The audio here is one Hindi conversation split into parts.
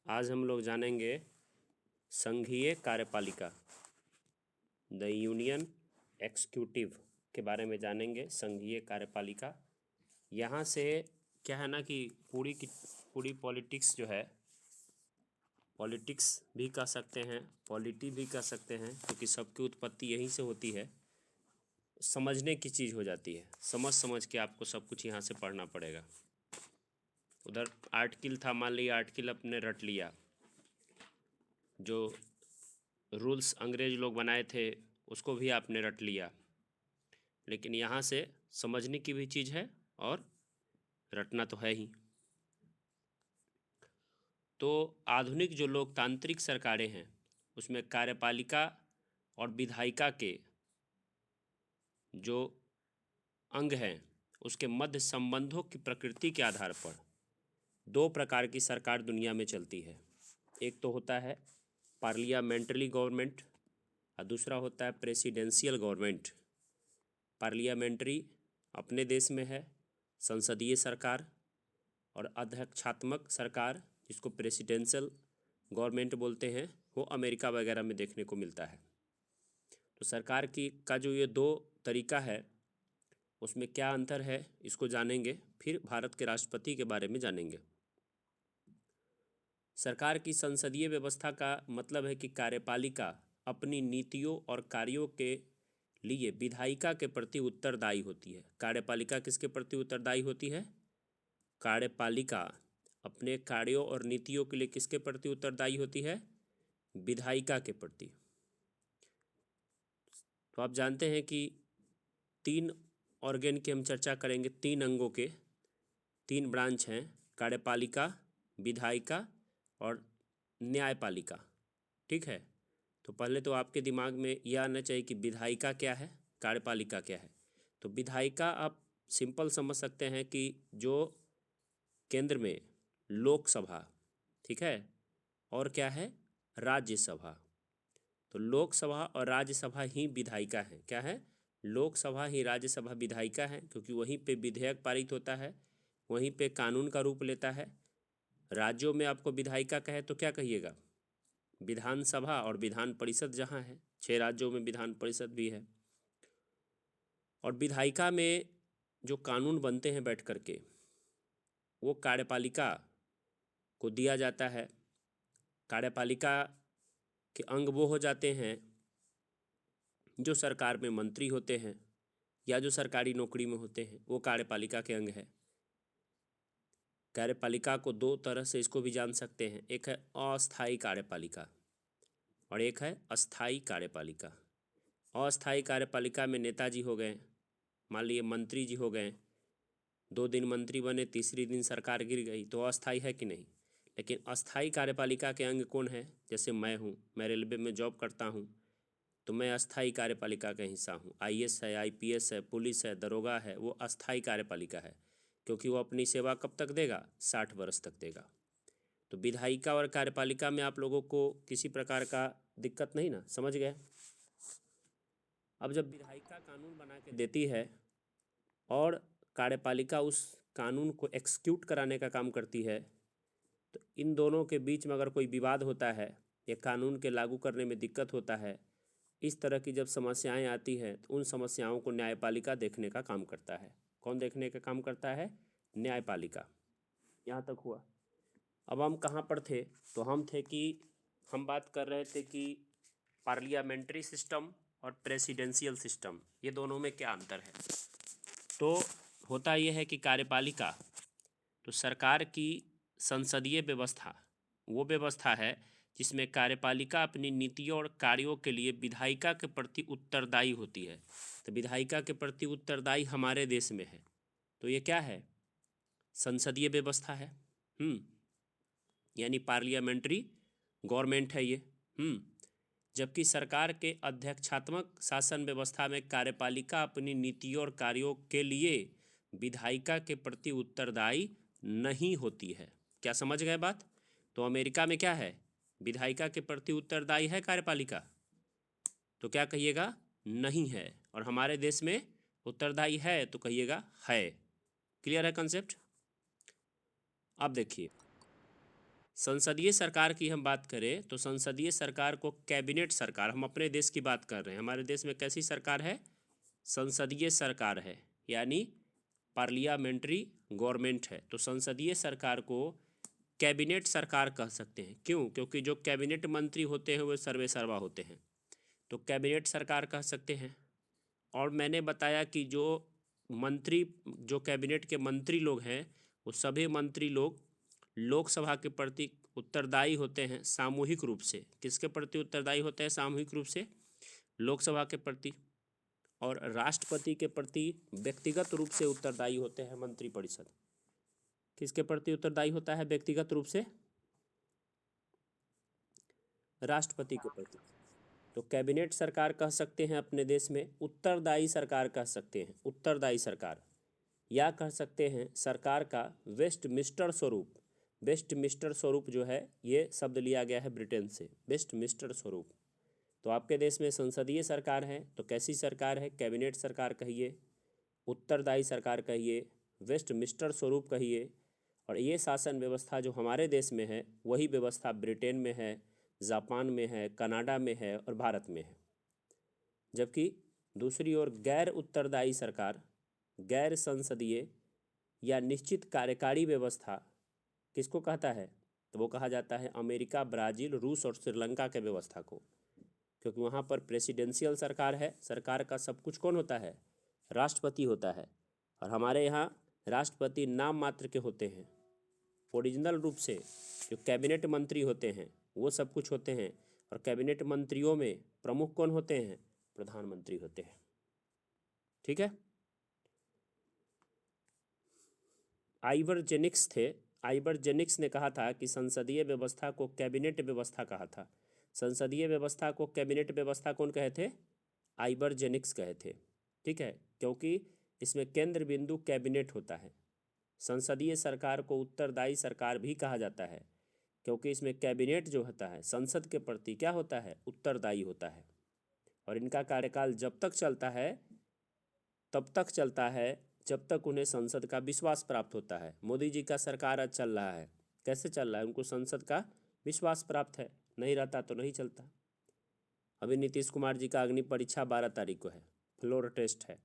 आज हम लोग जानेंगे संघीय कार्यपालिका, द यूनियन एक्सिक्यूटिव के बारे में जानेंगे। संघीय कार्यपालिका, यहाँ से क्या है ना कि पूरी पॉलिटिक्स जो है, पॉलिटिक्स भी कह सकते हैं, पॉलिटी भी कह सकते हैं, क्योंकि सबकी उत्पत्ति यहीं से होती है। समझने की चीज़ हो जाती है, समझ के आपको सब कुछ यहाँ से पढ़ना पड़ेगा। उधर आर्टिकल था, मान लिया आर्टिकल अपने रट लिया, जो रूल्स अंग्रेज लोग बनाए थे उसको भी आपने रट लिया, लेकिन यहाँ से समझने की भी चीज़ है और रटना तो है ही। तो आधुनिक जो लोकतांत्रिक सरकारें हैं उसमें कार्यपालिका और विधायिका के जो अंग हैं उसके मध्य संबंधों की प्रकृति के आधार पर दो प्रकार की सरकार दुनिया में चलती है। एक तो होता है पार्लियामेंट्री गवर्नमेंट और दूसरा होता है प्रेसिडेंशियल गवर्नमेंट। पार्लियामेंट्री अपने देश में है, संसदीय सरकार, और अध्यक्षात्मक सरकार जिसको प्रेसिडेंशियल गवर्नमेंट बोलते हैं वो अमेरिका वगैरह में देखने को मिलता है। तो सरकार का जो ये दो तरीका है उसमें क्या अंतर है इसको जानेंगे, फिर भारत के राष्ट्रपति के बारे में जानेंगे। सरकार की संसदीय व्यवस्था का मतलब है कि कार्यपालिका अपनी नीतियों और कार्यों के लिए विधायिका के प्रति उत्तरदायी होती है। कार्यपालिका किसके प्रति उत्तरदायी होती है? कार्यपालिका अपने कार्यों और नीतियों के लिए किसके प्रति उत्तरदायी होती है? विधायिका के प्रति। तो आप जानते हैं कि तीन ऑर्गन की हम चर्चा करेंगे, तीन अंगों के, तीन ब्रांच हैं, कार्यपालिका, विधायिका और न्यायपालिका। ठीक है, तो पहले तो आपके दिमाग में यह आना चाहिए कि विधायिका क्या है, कार्यपालिका क्या है। तो विधायिका आप सिंपल समझ सकते हैं कि जो केंद्र में लोकसभा, ठीक है, और क्या है, राज्यसभा। तो लोकसभा और राज्यसभा ही विधायिका है। क्या है? लोकसभा ही राज्यसभा विधायिका है, क्योंकि वहीं पे विधेयक पारित होता है, वहीं पे कानून का रूप लेता है। राज्यों में आपको विधायिका कहे तो क्या कहिएगा? विधानसभा और विधान परिषद जहाँ है, 6 राज्यों में विधान परिषद भी है। और विधायिका में जो कानून बनते हैं बैठ करके वो कार्यपालिका को दिया जाता है। कार्यपालिका के अंग वो हो जाते हैं जो सरकार में मंत्री होते हैं या जो सरकारी नौकरी में होते हैं, वो कार्यपालिका के अंग है। कार्यपालिका को दो तरह से इसको भी जान सकते हैं, एक है अस्थायी कार्यपालिका और एक है अस्थायी कार्यपालिका। अस्थायी कार्यपालिका में नेताजी हो गए, मान लीजिए मंत्री जी हो गए, 2 दिन मंत्री बने, तीसरी दिन सरकार गिर गई, तो अस्थायी है कि नहीं? लेकिन अस्थायी कार्यपालिका के अंग कौन है? जैसे मैं हूँ, मैं रेलवे में जॉब करता हूँ, तो मैं अस्थायी कार्यपालिका का हिस्सा हूँ। आईएएस है, आईपीएस है, पुलिस है, दरोगा है, वो अस्थायी कार्यपालिका है, क्योंकि वो अपनी सेवा कब तक देगा? 60 वर्ष तक देगा। तो विधायिका और कार्यपालिका में आप लोगों को किसी प्रकार का दिक्कत नहीं ना, समझ गए? अब जब विधायिका कानून बना के देती है और कार्यपालिका उस कानून को एक्सिक्यूट कराने का काम करती है, तो इन दोनों के बीच में अगर कोई विवाद होता है या कानून के लागू करने में दिक्कत होता है, इस तरह की जब समस्याएं आती हैं तो उन समस्याओं को न्यायपालिका देखने का काम करता है। कौन देखने का काम करता है? न्यायपालिका। यहाँ तक हुआ। अब हम कहाँ पर थे? तो हम थे कि हम बात कर रहे थे कि पार्लियामेंट्री सिस्टम और प्रेसिडेंशियल सिस्टम, ये दोनों में क्या अंतर है। तो होता यह है कि कार्यपालिका, तो सरकार की संसदीय व्यवस्था वो व्यवस्था है जिसमें कार्यपालिका अपनी नीतियों और कार्यों के लिए विधायिका के प्रति उत्तरदायी होती है। तो विधायिका के प्रति उत्तरदायी हमारे देश में है, तो ये क्या है? संसदीय व्यवस्था है। यानी पार्लियामेंट्री गवर्नमेंट है ये। जबकि सरकार के अध्यक्षात्मक शासन व्यवस्था में कार्यपालिका अपनी नीतियों और कार्यों के लिए विधायिका के प्रति उत्तरदायी नहीं होती है। क्या समझ गए बात? तो अमेरिका में क्या है? विधायिका के प्रति उत्तरदायी है कार्यपालिका, तो क्या कहिएगा? नहीं है। और हमारे देश में उत्तरदायी है तो कहिएगा है। क्लियर है कंसेप्ट? अब देखिए, संसदीय सरकार की हम बात करें तो संसदीय सरकार को कैबिनेट सरकार, हम अपने देश की बात कर रहे हैं, हमारे देश में कैसी सरकार है? संसदीय सरकार है, यानी पार्लियामेंट्री गवर्नमेंट है। तो संसदीय सरकार को कैबिनेट सरकार कह सकते हैं। क्यों? क्योंकि जो कैबिनेट मंत्री होते हैं वो सर्वे सर्वा होते हैं, तो कैबिनेट सरकार कह सकते हैं। और मैंने बताया कि जो मंत्री, जो कैबिनेट के मंत्री लोग हैं, वो सभी मंत्री लोग लोकसभा के प्रति उत्तरदायी होते हैं सामूहिक रूप से। किसके प्रति उत्तरदायी होते हैं सामूहिक रूप से? लोकसभा के प्रति। और राष्ट्रपति के प्रति व्यक्तिगत रूप से उत्तरदायी होते हैं मंत्रिपरिषद। किसके प्रति उत्तरदायी होता है व्यक्तिगत रूप से? राष्ट्रपति के प्रति। तो कैबिनेट सरकार कह सकते हैं अपने देश में, उत्तरदायी सरकार कह सकते हैं, उत्तरदायी सरकार, या कह सकते हैं सरकार का वेस्टमिंस्टर स्वरूप। वेस्टमिंस्टर स्वरूप जो है ये शब्द लिया गया है ब्रिटेन से, वेस्टमिंस्टर स्वरूप। तो आपके देश में संसदीय सरकार है तो कैसी सरकार है? कैबिनेट सरकार कहिए, उत्तरदायी सरकार कहिए, वेस्टमिंस्टर स्वरूप कहिए। और ये शासन व्यवस्था जो हमारे देश में है वही व्यवस्था ब्रिटेन में है, जापान में है, कनाडा में है और भारत में है। जबकि दूसरी ओर गैर उत्तरदायी सरकार, गैर संसदीय या निश्चित कार्यकारी व्यवस्था किसको कहता है? तो वो कहा जाता है अमेरिका, ब्राज़ील, रूस और श्रीलंका के व्यवस्था को। क्योंकि वहाँ पर प्रेसिडेंशियल सरकार है, सरकार का सब कुछ कौन होता है? राष्ट्रपति होता है। और हमारे यहाँ राष्ट्रपति नाम मात्र के होते हैं, ओरिजिनल रूप से जो कैबिनेट मंत्री होते हैं वो सब कुछ होते हैं। और कैबिनेट मंत्रियों में प्रमुख कौन होते हैं? प्रधानमंत्री होते हैं। ठीक है। आइवर्जेनिक्स थे, आइवर्जेनिक्स ने कहा था कि संसदीय व्यवस्था को कैबिनेट व्यवस्था कहा था। संसदीय व्यवस्था को कैबिनेट व्यवस्था कौन कहे थे? आइवर्जेनिक्स कहे थे। ठीक है, क्योंकि इसमें केंद्र बिंदु कैबिनेट होता है। संसदीय सरकार को उत्तरदायी सरकार भी कहा जाता है क्योंकि इसमें कैबिनेट जो होता है संसद के प्रति क्या होता है? उत्तरदायी होता है। और इनका कार्यकाल जब तक चलता है तब तक चलता है जब तक उन्हें संसद का विश्वास प्राप्त होता है। मोदी जी का सरकार आज चल रहा है, कैसे चल रहा है? उनको संसद का विश्वास प्राप्त है, नहीं रहता तो नहीं चलता। अभी नीतीश कुमार जी का अग्नि परीक्षा 12 तारीख को है, फ्लोर टेस्ट है।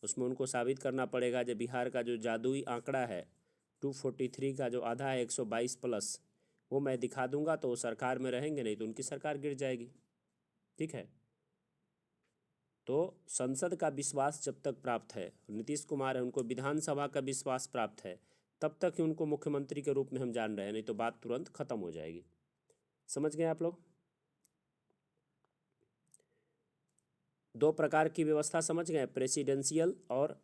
उसमें उनको साबित करना पड़ेगा जो बिहार का जो जादुई आंकड़ा है 243 का जो आधा है 122 प्लस, वो मैं दिखा दूंगा तो वो सरकार में रहेंगे, नहीं तो उनकी सरकार गिर जाएगी। ठीक है, तो संसद का विश्वास जब तक प्राप्त है, नीतीश कुमार है उनको विधानसभा का विश्वास प्राप्त है, तब तक ही उनको मुख्यमंत्री के रूप में हम जान रहे हैं, नहीं तो बात तुरंत खत्म हो जाएगी। समझ गए आप लोग? दो प्रकार की व्यवस्था समझ गए, प्रेसिडेंशियल और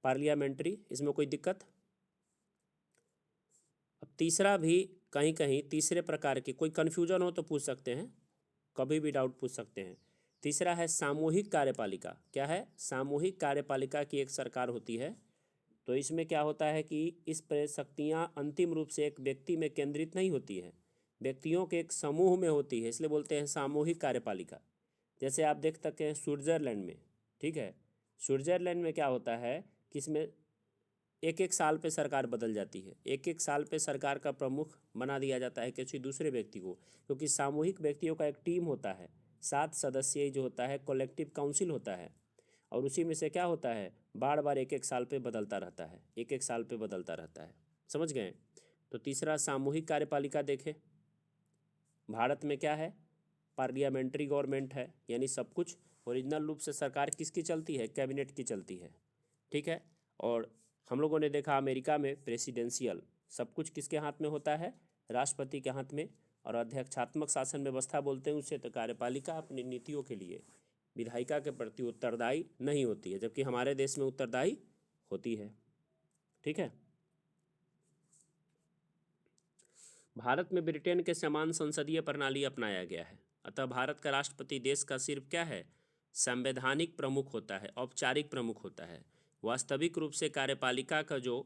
पार्लियामेंट्री। इसमें कोई दिक्कत? अब तीसरा भी कहीं कहीं तीसरे प्रकार की कोई कन्फ्यूजन हो तो पूछ सकते हैं, कभी भी डाउट पूछ सकते हैं। तीसरा है सामूहिक कार्यपालिका। क्या है? सामूहिक कार्यपालिका की एक सरकार होती है। तो इसमें क्या होता है कि इस पर शक्तियाँ अंतिम रूप से एक व्यक्ति में केंद्रित नहीं होती है, व्यक्तियों के एक समूह में होती है, इसलिए बोलते हैं सामूहिक कार्यपालिका। जैसे आप देख सकते हैं स्विट्ज़रलैंड में। ठीक है, स्विट्ज़रलैंड में क्या होता है कि इसमें एक एक साल पे सरकार बदल जाती है, एक एक साल पे सरकार का प्रमुख बना दिया जाता है किसी दूसरे व्यक्ति को, क्योंकि सामूहिक व्यक्तियों का एक टीम होता है, 7 सदस्यीय जो होता है कलेक्टिव काउंसिल होता है। और उसी में से क्या होता है, बार बार एक एक साल पे बदलता रहता है, एक एक साल पे बदलता रहता है। समझ गए? तो तीसरा सामूहिक कार्यपालिका देखें, भारत में क्या है? पार्लियामेंट्री गवर्नमेंट है, यानी सब कुछ ओरिजिनल रूप से सरकार किसकी चलती है? कैबिनेट की चलती है। ठीक है, और हम लोगों ने देखा अमेरिका में प्रेसिडेंशियल, सब कुछ किसके हाथ में होता है? राष्ट्रपति के हाथ में। और अध्यक्षात्मक शासन व्यवस्था बोलते हैं उसे। तो कार्यपालिका अपनी नीतियों के लिए विधायिका के प्रति उत्तरदायी नहीं होती है, जबकि हमारे देश में उत्तरदायी होती है। ठीक है, भारत में ब्रिटेन के समान संसदीय प्रणाली अपनाया गया है। अतः भारत का राष्ट्रपति देश का सिर्फ क्या है? संवैधानिक प्रमुख होता है, औपचारिक प्रमुख होता है। वास्तविक रूप से कार्यपालिका का जो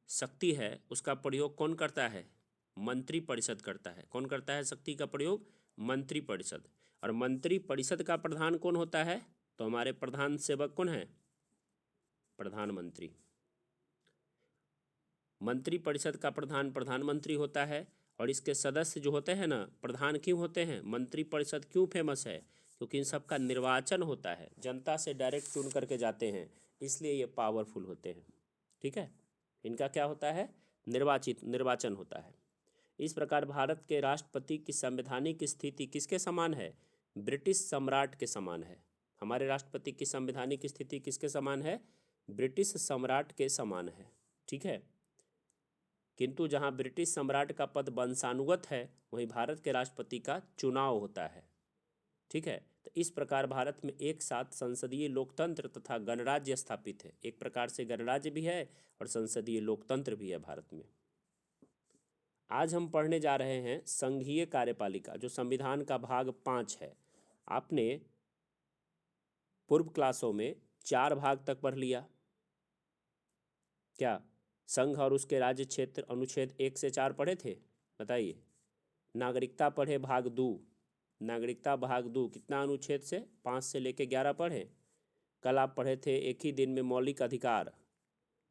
शक्ति है उसका प्रयोग कौन करता है? मंत्रिपरिषद करता है। कौन करता है शक्ति का प्रयोग? मंत्रिपरिषद। और मंत्रिपरिषद का प्रधान कौन होता है? तो हमारे प्रधान सेवक कौन है? प्रधानमंत्री। मंत्रिपरिषद का प्रधान प्रधानमंत्री होता है और इसके सदस्य जो होते हैं ना, प्रधान क्यों होते हैं, मंत्रिपरिषद क्यों फेमस है, क्योंकि इन सब का निर्वाचन होता है, जनता से डायरेक्ट चुन करके जाते हैं, इसलिए ये पावरफुल होते हैं। ठीक है, इनका क्या होता है, निर्वाचन होता है। इस प्रकार भारत के राष्ट्रपति की संवैधानिक स्थिति किसके समान है, ब्रिटिश सम्राट के समान है। हमारे राष्ट्रपति की संवैधानिक स्थिति किसके समान है, ब्रिटिश सम्राट के समान है। ठीक है, किंतु जहां ब्रिटिश सम्राट का पद वंशानुगत है, वहीं भारत के राष्ट्रपति का चुनाव होता है। ठीक है, तो इस प्रकार भारत में एक साथ संसदीय लोकतंत्र तथा गणराज्य स्थापित है। एक प्रकार से गणराज्य भी है और संसदीय लोकतंत्र भी है भारत में। आज हम पढ़ने जा रहे हैं संघीय कार्यपालिका, जो संविधान का भाग 5 है। आपने पूर्व क्लासों में 4 भाग तक पढ़ लिया क्या, संघ और उसके राज्य क्षेत्र अनुच्छेद 1 से 4 पढ़े थे, बताइए। नागरिकता पढ़े भाग 2, नागरिकता भाग 2 कितना अनुच्छेद से, 5 से लेके 11 पढ़े। कल आप पढ़े थे एक ही दिन में मौलिक अधिकार,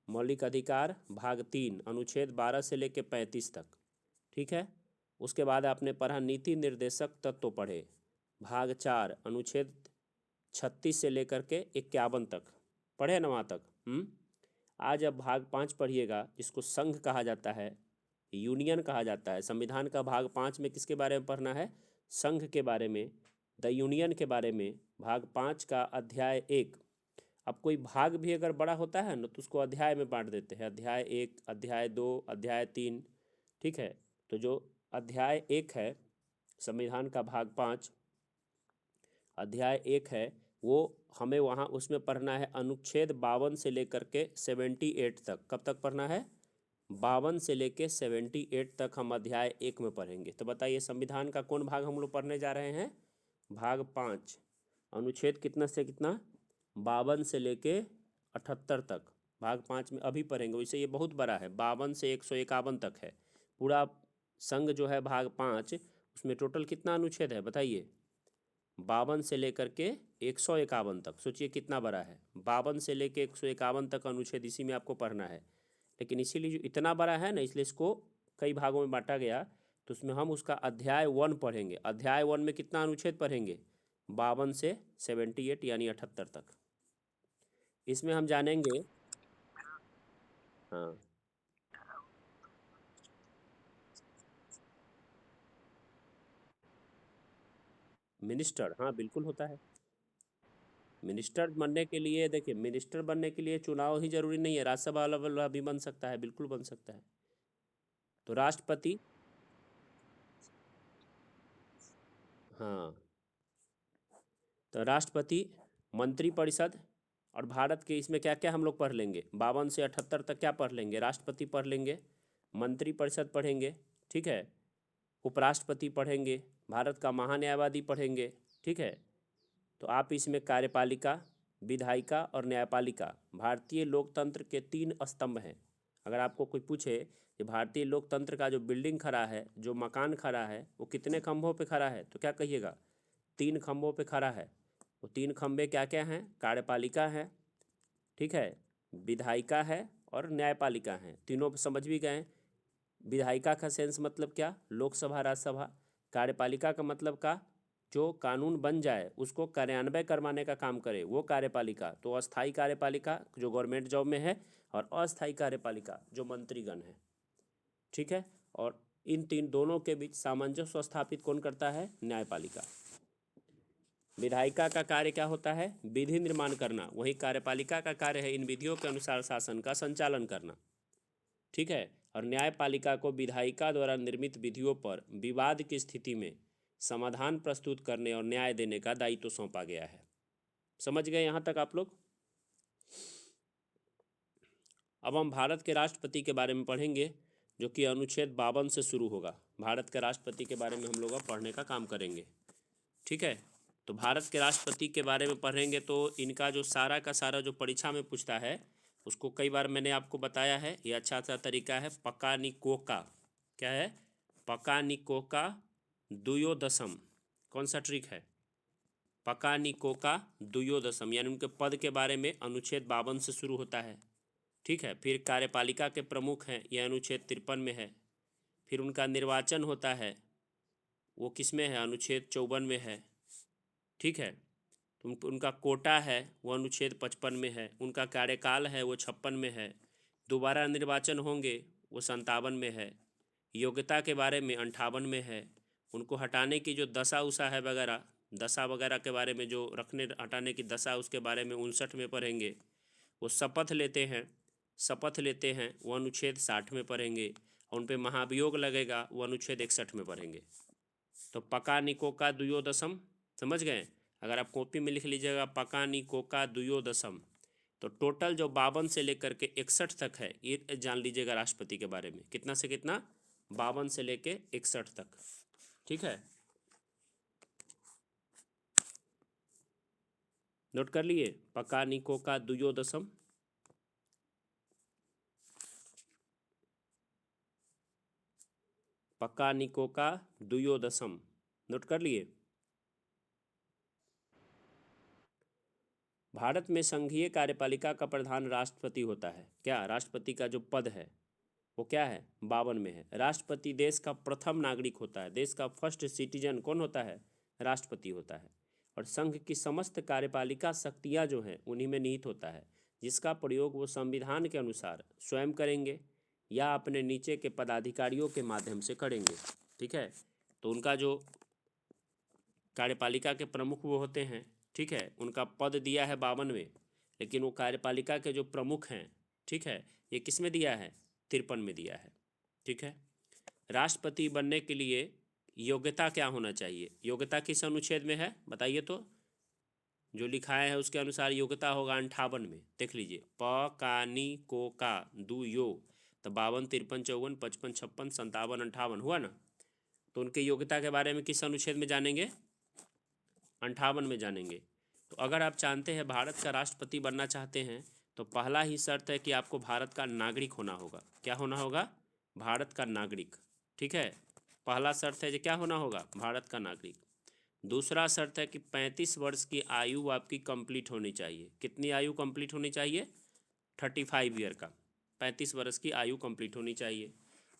मौलिक अधिकार भाग 3 अनुच्छेद 12 से लेके 35 तक। ठीक है, उसके बाद आपने पढ़ा नीति निर्देशक तत्व पढ़े भाग 4 अनुच्छेद 36 से लेकर के 51 तक पढ़े ना वहाँ तक। आज अब भाग 5 पढ़िएगा, जिसको संघ कहा जाता है, यूनियन कहा जाता है। संविधान का भाग 5 में किसके बारे में पढ़ना है, संघ के बारे में, द यूनियन के बारे में। भाग 5 का अध्याय 1। अब कोई भाग भी अगर बड़ा होता है ना, तो उसको अध्याय में बांट देते हैं, अध्याय 1, अध्याय 2, अध्याय 3। ठीक है, तो जो अध्याय 1 है संविधान का भाग 5 अध्याय 1 है, वो हमें वहाँ उसमें पढ़ना है अनुच्छेद 52 से लेकर के 78 तक। कब तक पढ़ना है, 52 से लेके 78 तक हम अध्याय 1 में पढ़ेंगे। तो बताइए संविधान का कौन भाग हम लोग पढ़ने जा रहे हैं, भाग 5, अनुच्छेद कितना से कितना, 52 से लेके 78 तक भाग 5 में अभी पढ़ेंगे। वैसे ये बहुत बड़ा है, 52 से 151 तक है पूरा संघ जो है भाग 5। उसमें टोटल कितना अनुच्छेद है बताइए, 52 से लेकर के 151 तक। सोचिए कितना बड़ा है, 52 से लेकर 151 तक अनुच्छेद इसी में आपको पढ़ना है। लेकिन इसीलिए जो इतना बड़ा है ना, इसलिए इसको कई भागों में बांटा गया। तो उसमें हम उसका अध्याय 1 पढ़ेंगे। अध्याय 1 में कितना अनुच्छेद पढ़ेंगे, 52 से 78 यानी 78 तक। इसमें हम जानेंगे, हाँ मिनिस्टर, हाँ बिल्कुल होता है। मिनिस्टर बनने के लिए देखिए, मिनिस्टर बनने के लिए चुनाव ही जरूरी नहीं है, राज्यसभा वाला भी बन सकता है, बिल्कुल बन सकता है। तो राष्ट्रपति, हाँ तो राष्ट्रपति, मंत्रिपरिषद, और भारत के इसमें क्या क्या हम लोग पढ़ लेंगे, 52 से 78 तक क्या पढ़ लेंगे, राष्ट्रपति पढ़ लेंगे, मंत्रिपरिषद पढ़ेंगे, ठीक है, उपराष्ट्रपति पढ़ेंगे, भारत का महान्यायवादी पढ़ेंगे। ठीक है, तो आप इसमें कार्यपालिका, विधायिका और न्यायपालिका, भारतीय लोकतंत्र के 3 स्तंभ हैं। अगर आपको कोई पूछे कि भारतीय लोकतंत्र का जो बिल्डिंग खड़ा है, जो मकान खड़ा है, वो कितने खंभों पे खड़ा है, तो क्या कहिएगा, 3 खंभों पे खड़ा है। वो 3 खंभे क्या क्या हैं, कार्यपालिका है, ठीक है, विधायिका है और न्यायपालिका है। तीनों समझ भी गए। विधायिका का सेंस मतलब क्या, लोकसभा राज्यसभा। कार्यपालिका का मतलब का, जो कानून बन जाए उसको कार्यान्वयन करवाने का काम करे, वो कार्यपालिका। तो अस्थाई कार्यपालिका जो गवर्नमेंट जॉब में है, और अस्थाई कार्यपालिका जो मंत्रीगण है। ठीक है, और इन तीन दोनों के बीच सामंजस्य स्थापित कौन करता है, न्यायपालिका। विधायिका का कार्य क्या होता है, विधि निर्माण करना, वहीं कार्यपालिका का कार्य है इन विधियों के अनुसार शासन का संचालन करना। ठीक है, और न्यायपालिका को विधायिका द्वारा निर्मित विधियों पर विवाद की स्थिति में समाधान प्रस्तुत करने और न्याय देने का दायित्व सौंपा गया है। समझ गए यहाँ तक आप लोग। अब हम भारत के राष्ट्रपति के बारे में पढ़ेंगे, जो कि अनुच्छेद 52 से शुरू होगा। भारत के राष्ट्रपति के बारे में हम लोग अब पढ़ने का काम करेंगे। ठीक है, तो भारत के राष्ट्रपति के बारे में पढ़ेंगे तो इनका जो सारा का सारा जो परीक्षा में पूछता है, उसको कई बार मैंने आपको बताया है। ये अच्छा सा तरीका है, पकानिकोका। क्या है, पकानिकोका द्वयोदशम। कौन सा ट्रिक है, पकानिकोका द्वयोदशम, यानी उनके पद के बारे में अनुच्छेद 52 से शुरू होता है। ठीक है, फिर कार्यपालिका के प्रमुख हैं, यह अनुच्छेद 53 में है। फिर उनका निर्वाचन होता है, वो किस में है, अनुच्छेद 54 में है, ठीक है। तो उनका कोटा है वो अनुच्छेद 55 में है, उनका कार्यकाल है वो 56 में है, दोबारा निर्वाचन होंगे वो 57 में है, योग्यता के बारे में 58 में है, उनको हटाने की जो दशा उषा है वगैरह, दशा वगैरह के बारे में जो रखने हटाने की दशा उसके बारे में 59 में पढ़ेंगे। वो शपथ लेते हैं वो अनुच्छेद 60 में पढ़ेंगे, और उन पर महाभियोग लगेगा वो अनुच्छेद 61 में पढ़ेंगे। तो पका निकोका द्वयोदशम, समझ गए। अगर आप कॉपी में लिख लीजिएगा पका निकोका द्वयोदशम, तो टोटल जो 52 से लेकर के 61 तक है, ये जान लीजिएगा राष्ट्रपति के बारे में। कितना से कितना, 52 से लेके 61 तक, ठीक है। नोट कर लिए, पका निकोका द्वयोदशम। पका निकोका द्वयोदशम नोट कर लिए। भारत में संघीय कार्यपालिका का प्रधान राष्ट्रपति होता है। क्या राष्ट्रपति का जो पद है वो क्या है, 52 में है। राष्ट्रपति देश का प्रथम नागरिक होता है, देश का फर्स्ट सिटीजन कौन होता है, राष्ट्रपति होता है। और संघ की समस्त कार्यपालिका शक्तियाँ जो हैं उन्हीं में निहित होता है, जिसका प्रयोग वो संविधान के अनुसार स्वयं करेंगे या अपने नीचे के पदाधिकारियों के माध्यम से करेंगे, ठीक है। तो उनका जो कार्यपालिका के प्रमुख वो होते हैं, ठीक है, उनका पद दिया है 52 में, लेकिन वो कार्यपालिका के जो प्रमुख हैं, ठीक है, ये किस में दिया है, 53 में दिया है, ठीक है। राष्ट्रपति बनने के लिए योग्यता क्या होना चाहिए, योग्यता किस अनुच्छेद में है बताइए। तो जो लिखाया है उसके अनुसार योग्यता होगा 58 में, देख लीजिए, प का नी को का दू यो, तो 52, 53, 54, 55, 56, 57, 58 हुआ ना। तो उनके योग्यता के बारे में किस अनुच्छेद में जानेंगे, 58 में जानेंगे। तो अगर आप जानते हैं भारत का राष्ट्रपति बनना चाहते हैं, तो पहला ही शर्त है कि आपको भारत का नागरिक होना होगा। क्या होना होगा, भारत का नागरिक, ठीक है। पहला शर्त है कि क्या होना होगा, भारत का नागरिक। दूसरा शर्त है कि 35 वर्ष की आयु आपकी कंप्लीट होनी चाहिए। कितनी आयु कंप्लीट होनी चाहिए, 35 ईयर का, 35 वर्ष की आयु कंप्लीट होनी चाहिए।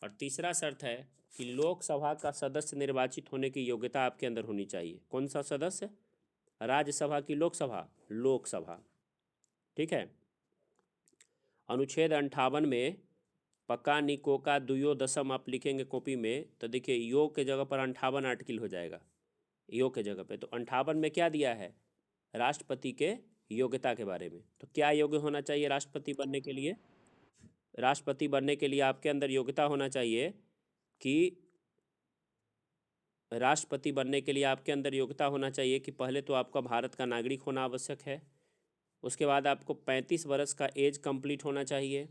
और तीसरा शर्त है कि लोकसभा का सदस्य निर्वाचित होने की योग्यता आपके अंदर होनी चाहिए। कौन सा सदस्य, राज्यसभा की लोकसभा, ठीक है। अनुच्छेद 58 में पक्का निकोका द्वयोदशम आप लिखेंगे कॉपी में, तो देखिए योग के जगह पर 58 आर्टिकल हो जाएगा, योग के जगह पे। तो 58 में क्या दिया है, राष्ट्रपति के योग्यता के बारे में। तो क्या योग्य होना चाहिए राष्ट्रपति बनने के लिए, राष्ट्रपति बनने के लिए आपके अंदर योग्यता होना चाहिए कि राष्ट्रपति बनने के लिए आपके अंदर योग्यता होना चाहिए कि पहले तो आपका भारत का नागरिक होना आवश्यक है, उसके बाद आपको 35 वर्ष का एज कंप्लीट होना चाहिए,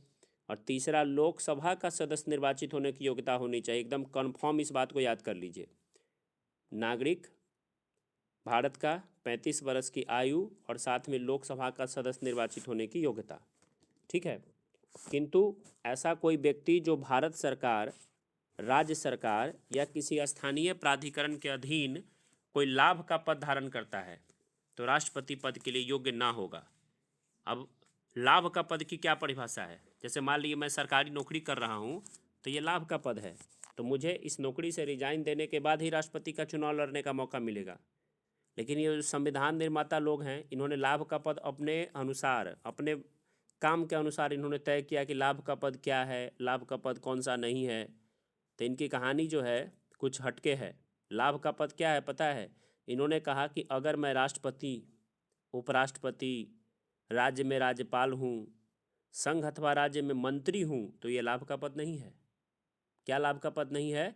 और तीसरा लोकसभा का सदस्य निर्वाचित होने की योग्यता होनी चाहिए। एकदम कन्फर्म इस बात को याद कर लीजिए, नागरिक भारत का, 35 वर्ष की आयु, और साथ में लोकसभा का सदस्य निर्वाचित होने की योग्यता, ठीक है। किंतु ऐसा कोई व्यक्ति जो भारत सरकार, राज्य सरकार या किसी स्थानीय प्राधिकरण के अधीन कोई लाभ का पद धारण करता है, तो राष्ट्रपति पद के लिए योग्य ना होगा। अब लाभ का पद की क्या परिभाषा है, जैसे मान लीजिए मैं सरकारी नौकरी कर रहा हूँ, तो ये लाभ का पद है, तो मुझे इस नौकरी से रिजाइन देने के बाद ही राष्ट्रपति का चुनाव लड़ने का मौका मिलेगा। लेकिन ये जो संविधान निर्माता लोग हैं, इन्होंने लाभ का पद अपने अनुसार, अपने काम के अनुसार इन्होंने तय किया कि लाभ का पद क्या है, लाभ का पद कौन सा नहीं है। तो इनकी कहानी जो है कुछ हटके है। लाभ का पद क्या है पता है, इन्होंने कहा कि अगर मैं राष्ट्रपति, उपराष्ट्रपति, राज्य में राज्यपाल हूँ, संघ अथवा राज्य में मंत्री हूँ, तो ये लाभ का पद नहीं है। क्या लाभ का पद नहीं है,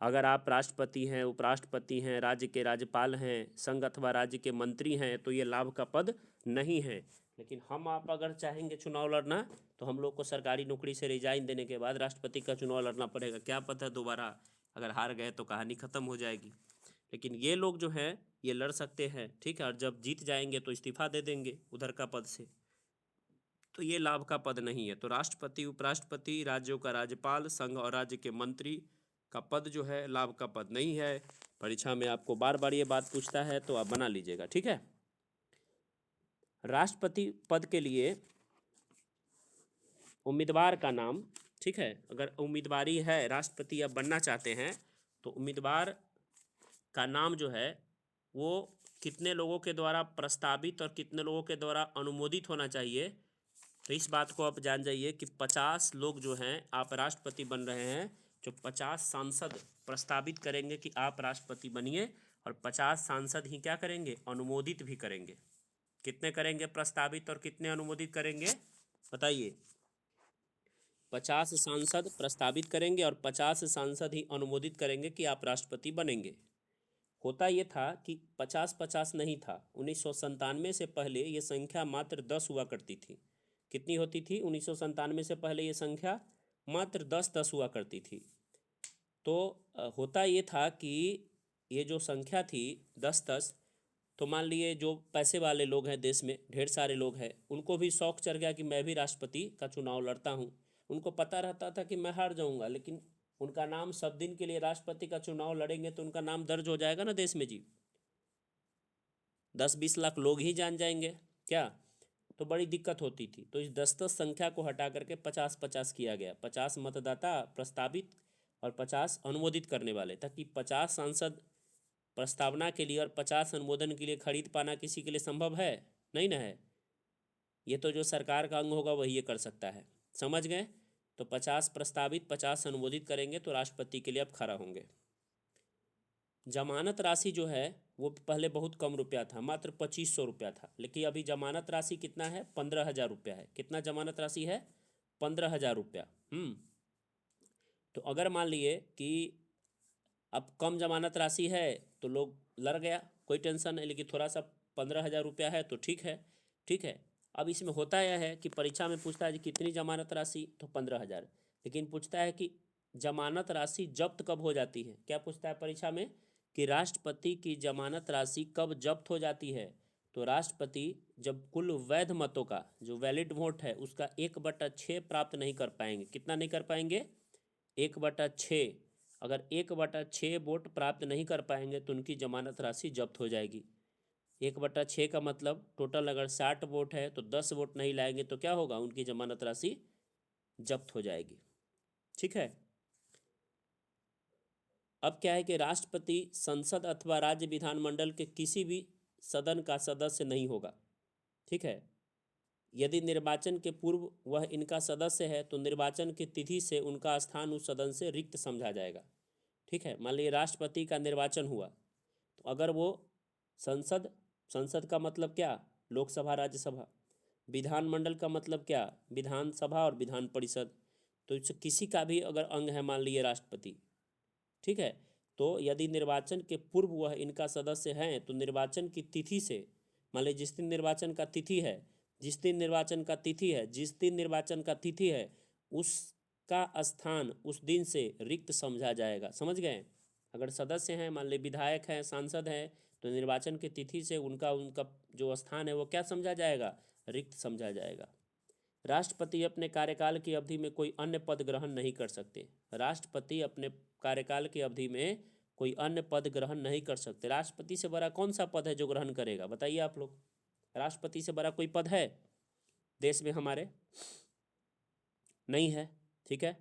अगर आप राष्ट्रपति हैं, उपराष्ट्रपति हैं, राज्य के राज्यपाल हैं, संघ अथवा राज्य के मंत्री हैं, तो ये लाभ का पद नहीं है। लेकिन हम आप अगर चाहेंगे चुनाव लड़ना, तो हम लोग को सरकारी नौकरी से रिजाइन देने के बाद राष्ट्रपति का चुनाव लड़ना पड़ेगा। क्या पता दोबारा अगर हार गए तो कहानी ख़त्म हो जाएगी। लेकिन ये लोग जो हैं ये लड़ सकते हैं, ठीक है, और जब जीत जाएंगे तो इस्तीफा दे देंगे उधर का पद से। तो ये लाभ का पद नहीं है। तो राष्ट्रपति, उपराष्ट्रपति, राज्यों का राज्यपाल, संघ और राज्य के मंत्री का पद जो है लाभ का पद नहीं है। परीक्षा में आपको बार बार ये बात पूछता है, तो आप बना लीजिएगा, ठीक है। राष्ट्रपति पद के लिए उम्मीदवार का नाम, ठीक है, अगर उम्मीदवारी है, राष्ट्रपति अब बनना चाहते हैं, तो उम्मीदवार का नाम जो है वो कितने लोगों के द्वारा प्रस्तावित और कितने लोगों के द्वारा अनुमोदित होना चाहिए। तो इस बात को आप जान जाइए कि 50 लोग जो हैं, आप राष्ट्रपति बन रहे हैं, जो 50 सांसद प्रस्तावित करेंगे कि आप राष्ट्रपति बनिए, और 50 सांसद ही क्या करेंगे, अनुमोदित भी करेंगे। कितने करेंगे प्रस्तावित और कितने अनुमोदित करेंगे, बताइए। 50 सांसद प्रस्तावित करेंगे और 50 सांसद ही अनुमोदित करेंगे कि आप राष्ट्रपति बनेंगे। होता ये था कि 50-50 नहीं था। 1997 से पहले ये संख्या मात्र 10 हुआ करती थी। कितनी होती थी 1997 से पहले? ये संख्या मात्र 10-10 हुआ करती थी। तो होता ये था कि ये जो संख्या थी 10-10, तो मान लिए जो पैसे वाले लोग हैं देश में, ढेर सारे लोग हैं, उनको भी शौक चढ़ गया कि मैं भी राष्ट्रपति का चुनाव लड़ता हूँ। उनको पता रहता था कि मैं हार जाऊँगा, लेकिन उनका नाम सब दिन के लिए राष्ट्रपति का चुनाव लड़ेंगे तो उनका नाम दर्ज हो जाएगा ना देश में जी। 10-20 लाख लोग ही जान जाएंगे क्या, तो बड़ी दिक्कत होती थी। तो इस 10-10 संख्या को हटा करके 50-50 किया गया। 50 मतदाता प्रस्तावित और 50 अनुमोदित करने वाले, ताकि 50 सांसद प्रस्तावना के लिए और 50 अनुमोदन के लिए खरीद पाना किसी के लिए संभव है? नहीं ना है। ये तो जो सरकार का अंग होगा वही ये कर सकता है। समझ गए? तो 50 प्रस्तावित, 50 अनुमोदित करेंगे तो राष्ट्रपति के लिए अब खड़ा होंगे। जमानत राशि जो है वो पहले बहुत कम रुपया था, मात्र 2500 रुपया था, लेकिन अभी जमानत राशि कितना है, 15,000 रुपया है। कितना जमानत राशि है? 15,000 रुपया। तो अगर मान लिए कि अब कम जमानत राशि है तो लोग लड़ गया, कोई टेंशन नहीं, लेकिन थोड़ा सा 15,000 रुपया है तो ठीक है। ठीक है, अब इसमें होता यह है कि परीक्षा में पूछता है कि कितनी जमानत राशि, तो 15,000, लेकिन पूछता है कि जमानत राशि जब्त कब हो जाती है। क्या पूछता है परीक्षा में कि राष्ट्रपति की जमानत राशि कब जब्त हो जाती है? तो राष्ट्रपति जब कुल वैध मतों का, जो वैलिड वोट है, उसका 1/6 प्राप्त नहीं कर पाएंगे। कितना नहीं कर पाएंगे? 1/6। अगर 1/6 वोट प्राप्त नहीं कर पाएंगे तो उनकी जमानत राशि जब्त हो जाएगी। 1/6 का मतलब टोटल अगर 60 वोट है तो 10 वोट नहीं लाएंगे तो क्या होगा, उनकी जमानत राशि जब्त हो जाएगी। ठीक है, अब क्या है कि राष्ट्रपति संसद अथवा राज्य विधानमंडल के किसी भी सदन का सदस्य नहीं होगा। ठीक है, यदि निर्वाचन के पूर्व वह इनका सदस्य है तो निर्वाचन की तिथि से उनका स्थान उस सदन से रिक्त समझा जाएगा। ठीक है, मान लीजिए राष्ट्रपति का निर्वाचन हुआ, तो अगर वो संसद, संसद का मतलब क्या, लोकसभा राज्यसभा, विधानमंडल का मतलब क्या, विधानसभा और विधान परिषद, तो इससे किसी का भी अगर अंग है, मान लीजिए राष्ट्रपति, ठीक है, तो यदि निर्वाचन के पूर्व वह इनका सदस्य हैं तो निर्वाचन की तिथि से, मान लीजिए जिस दिन निर्वाचन का तिथि है, जिस दिन निर्वाचन का तिथि है, जिस दिन निर्वाचन का तिथि है, उसका स्थान उस दिन से रिक्त समझा जाएगा। समझ गए? अगर सदस्य हैं, मान लीजिए विधायक हैं, सांसद हैं, तो निर्वाचन की तिथि से उनका उनका जो स्थान है वो क्या समझा जाएगा, रिक्त समझा जाएगा। राष्ट्रपति अपने कार्यकाल की अवधि में कोई अन्य पद ग्रहण नहीं कर सकते। राष्ट्रपति अपने कार्यकाल की अवधि में कोई अन्य पद ग्रहण नहीं कर सकते। राष्ट्रपति से बड़ा कौन सा पद है जो ग्रहण करेगा, बताइए आप लोग। राष्ट्रपति से बड़ा कोई पद है देश में हमारे? नहीं है। ठीक है,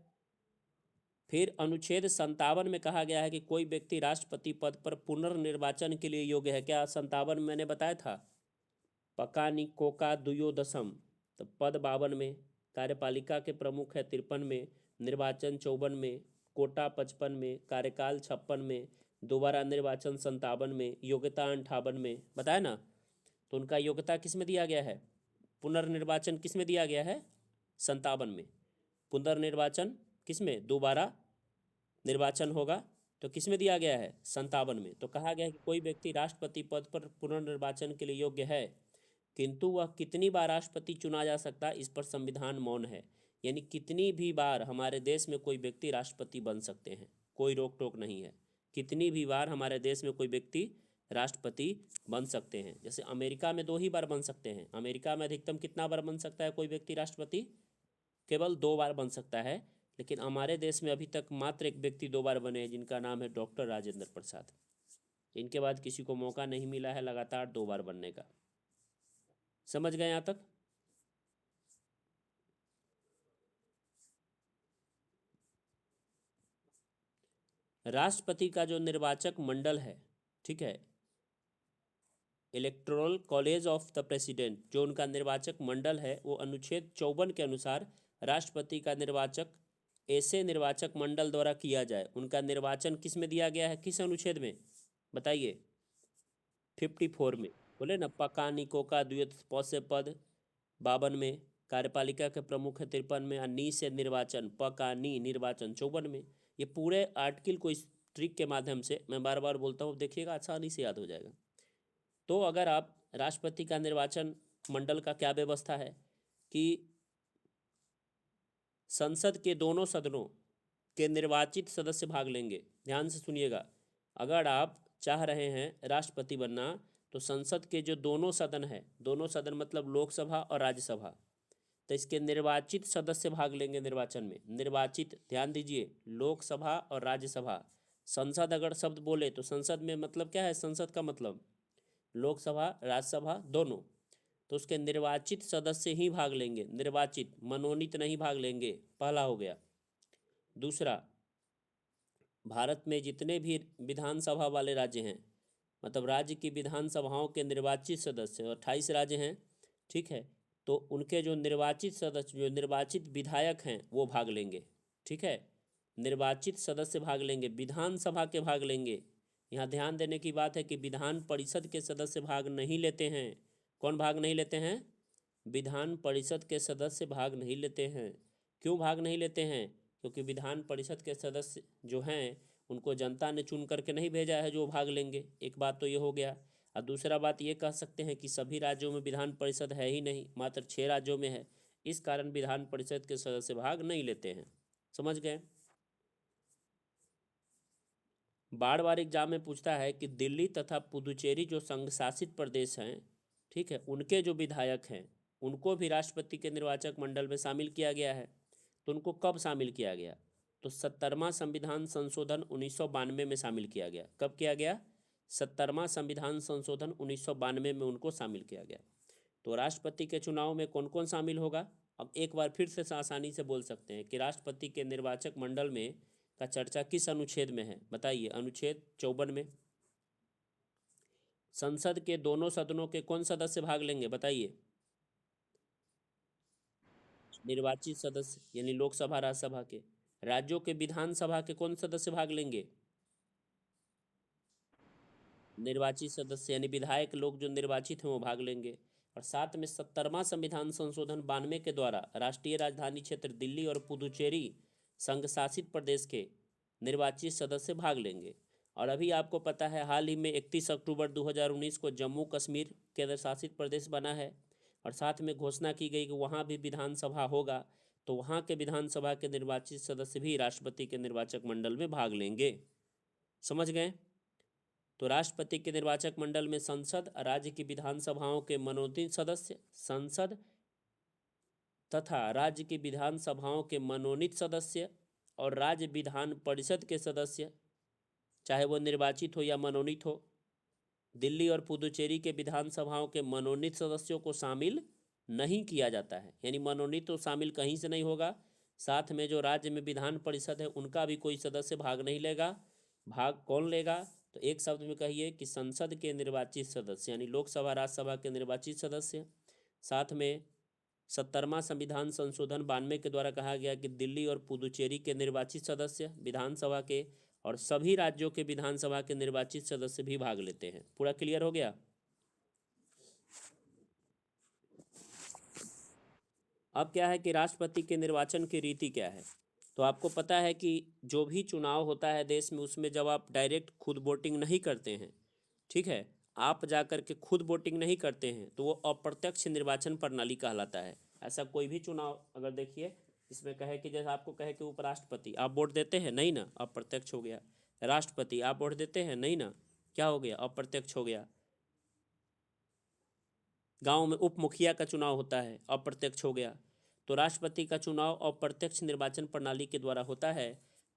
फिर अनुच्छेद 57 में कहा गया है कि कोई व्यक्ति राष्ट्रपति पद पर पुनर्निर्वाचन के लिए योग्य है। क्या 57 मैंने बताया था? पकानी कोका दुयोदशम, तो पद 52 में, कार्यपालिका के प्रमुख है 53 में, निर्वाचन 54 में, कोटा 55 में, कार्यकाल 56 में, दोबारा निर्वाचन 57 में, योग्यता 58 में, बताया ना। तो उनका योग्यता किस में दिया गया है, पुनर्निर्वाचन किस में दिया गया है, 57 में। पुनर्निर्वाचन किस में, दोबारा निर्वाचन होगा तो किस में दिया गया है, 57 में। तो कहा गया है कि कोई व्यक्ति राष्ट्रपति पद पर पुनर्निर्वाचन के लिए योग्य है, किंतु वह कितनी बार राष्ट्रपति चुना जा सकता है इस पर संविधान मौन है। यानी कितनी भी बार हमारे देश में कोई व्यक्ति राष्ट्रपति बन सकते हैं, कोई रोक टोक नहीं है। कितनी भी बार हमारे देश में कोई व्यक्ति राष्ट्रपति बन सकते हैं। जैसे अमेरिका में 2 ही बार बन सकते हैं। अमेरिका में अधिकतम कितना बार बन सकता है कोई व्यक्ति राष्ट्रपति, केवल 2 बार बन सकता है। लेकिन हमारे देश में अभी तक मात्र एक व्यक्ति 2 बार बने हैं, जिनका नाम है डॉक्टर राजेंद्र प्रसाद। इनके बाद किसी को मौका नहीं मिला है लगातार 2 बार बनने का। समझ गए यहाँ तक? राष्ट्रपति का जो निर्वाचक मंडल है, ठीक है, electoral college of the president, जो उनका निर्वाचक मंडल है, वो अनुच्छेद 54 के अनुसार राष्ट्रपति का निर्वाचक ऐसे निर्वाचक मंडल द्वारा किया जाए। उनका निर्वाचन किस में दिया गया है, किस अनुच्छेद में बताइए? 54 में। बोले ना, पकानिको का द्वित पौसे पद 52 में, कार्यपालिका के प्रमुख है 53 में, और नी से निर्वाचन, पकानी निर्वाचन 54 में। ये पूरे आर्टिकल को इस ट्रिक के माध्यम से मैं बार बार बोलता हूँ, देखिएगा आसानी से याद हो जाएगा। तो अगर आप राष्ट्रपति का निर्वाचन मंडल का क्या व्यवस्था है कि संसद के दोनों सदनों के निर्वाचित सदस्य भाग लेंगे। ध्यान से सुनिएगा, अगर आप चाह रहे हैं राष्ट्रपति बनना तो संसद के जो दोनों सदन है, दोनों सदन मतलब लोकसभा और राज्यसभा, तो इसके निर्वाचित सदस्य भाग लेंगे निर्वाचन में। निर्वाचित, ध्यान दीजिए, लोकसभा और राज्यसभा। संसद अगर शब्द बोले तो संसद में मतलब क्या है, संसद का मतलब लोकसभा राज्यसभा दोनों, तो उसके निर्वाचित सदस्य ही भाग लेंगे। निर्वाचित, मनोनीत नहीं भाग लेंगे, पहला हो गया। दूसरा, भारत में जितने भी विधानसभा वाले राज्य हैं, मतलब राज्य की विधानसभाओं के निर्वाचित सदस्य 28 राज्य हैं, ठीक है, तो उनके जो निर्वाचित सदस्य, जो निर्वाचित विधायक हैं, वो भाग लेंगे। ठीक है, निर्वाचित सदस्य भाग लेंगे, विधानसभा के भाग लेंगे। यहाँ ध्यान देने की बात है कि विधान परिषद के सदस्य भाग नहीं लेते हैं। कौन भाग नहीं लेते हैं? विधान परिषद के सदस्य भाग नहीं लेते हैं। क्यों भाग नहीं लेते हैं? क्योंकि विधान परिषद के सदस्य जो हैं उनको जनता ने चुन करके नहीं भेजा है जो भाग लेंगे। एक बात तो ये हो गया। और दूसरा बात ये कह सकते हैं कि सभी राज्यों में विधान परिषद है ही नहीं, मात्र 6 राज्यों में है, इस कारण विधान परिषद के सदस्य भाग नहीं लेते हैं। समझ गए? बार बार एग्जाम में पूछता है कि दिल्ली तथा पुदुचेरी जो संघ शासित प्रदेश हैं, ठीक है, उनके जो विधायक हैं उनको भी राष्ट्रपति के निर्वाचक मंडल में शामिल किया गया है। तो उनको कब शामिल किया गया? तो 70वां संविधान संशोधन 1992 में शामिल किया गया। कब किया गया? 70वां संविधान संशोधन 1992 में उनको शामिल किया गया। तो राष्ट्रपति के चुनाव में कौन कौन शामिल होगा? अब एक बार फिर से आसानी से बोल सकते हैं कि राष्ट्रपति के निर्वाचक मंडल में का चर्चा किस अनुच्छेद में है बताइए? अनुच्छेद 54 में। संसद के दोनों सदनों के कौन सदस्य भाग लेंगे बताइए? निर्वाचित सदस्य यानी लोकसभा राज्यसभा के। राज्यों के विधानसभा के कौन सदस्य भाग लेंगे? निर्वाचित सदस्य यानी विधायक लोग जो निर्वाचित हैं वो भाग लेंगे। और साथ में 70वां संविधान संशोधन 92 के द्वारा राष्ट्रीय राजधानी क्षेत्र दिल्ली और पुदुचेरी संघ शासित प्रदेश के निर्वाचित सदस्य भाग लेंगे। और अभी आपको पता है हाल ही में 31 अक्टूबर 2019 को जम्मू कश्मीर केंद्र शासित प्रदेश बना है और साथ में घोषणा की गई कि वहाँ भी विधानसभा होगा, तो वहाँ के विधानसभा के निर्वाचित सदस्य भी राष्ट्रपति के निर्वाचक मंडल में भाग लेंगे। समझ गए? तो राष्ट्रपति के निर्वाचक मंडल में संसद, राज्य की विधानसभाओं के मनोनीत सदस्य, संसद तथा राज्य की विधानसभाओं के मनोनीत सदस्य और राज्य विधान परिषद के सदस्य, चाहे वो निर्वाचित हो या मनोनीत हो, दिल्ली और पुदुचेरी के विधानसभाओं के मनोनीत सदस्यों को शामिल नहीं किया जाता है। यानी मनोनीत तो शामिल कहीं से नहीं होगा, साथ में जो राज्य में विधान परिषद है उनका भी कोई सदस्य भाग नहीं लेगा। भाग कौन लेगा? तो एक शब्द में कहिए कि संसद के निर्वाचित सदस्य यानी लोकसभा राज्यसभा के निर्वाचित सदस्य, साथ में 70वां संविधान संशोधन 92 के द्वारा कहा गया कि दिल्ली और पुदुचेरी के निर्वाचित सदस्य विधानसभा के और सभी राज्यों के विधानसभा के निर्वाचित सदस्य भी भाग लेते हैं। पूरा क्लियर हो गया? अब क्या है कि राष्ट्रपति के निर्वाचन की रीति क्या है? तो आपको पता है कि जो भी चुनाव होता है देश में, उसमें जब आप डायरेक्ट खुद वोटिंग नहीं करते हैं, ठीक है, आप जा कर के खुद वोटिंग नहीं करते हैं, तो वो अप्रत्यक्ष निर्वाचन प्रणाली कहलाता है। ऐसा कोई भी चुनाव अगर देखिए इसमें कहे कि जैसे आपको कहे कि उपराष्ट्रपति आप वोट देते हैं, नहीं ना, अप्रत्यक्ष हो गया। राष्ट्रपति आप वोट देते हैं, नहीं ना, क्या हो गया? अप्रत्यक्ष हो गया। गांव में उप मुखिया का चुनाव होता है, अप्रत्यक्ष हो गया। तो राष्ट्रपति का चुनाव अप्रत्यक्ष निर्वाचन प्रणाली के द्वारा होता है।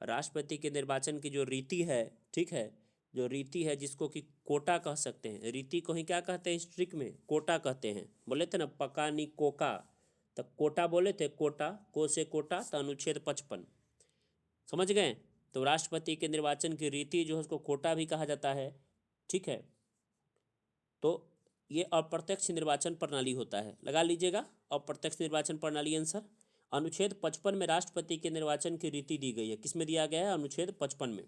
राष्ट्रपति के निर्वाचन की जो रीति है, ठीक है, जो रीति है जिसको कि कोटा कह सकते हैं, रीति को ही क्या कहते हैं? स्ट्रिक में कोटा कहते हैं। बोले थे ना पकानी कोका, तब कोटा बोले थे, कोटा, को से कोटा, तो अनुच्छेद 55। समझ गए? तो राष्ट्रपति के निर्वाचन की रीति जो है उसको कोटा भी कहा जाता है, ठीक है। तो ये अप्रत्यक्ष निर्वाचन प्रणाली होता है, लगा लीजिएगा अप्रत्यक्ष निर्वाचन प्रणाली आंसर। अनुच्छेद 55 में राष्ट्रपति के निर्वाचन की रीति दी गई है, किसमें दिया गया है? अनुच्छेद 55 में।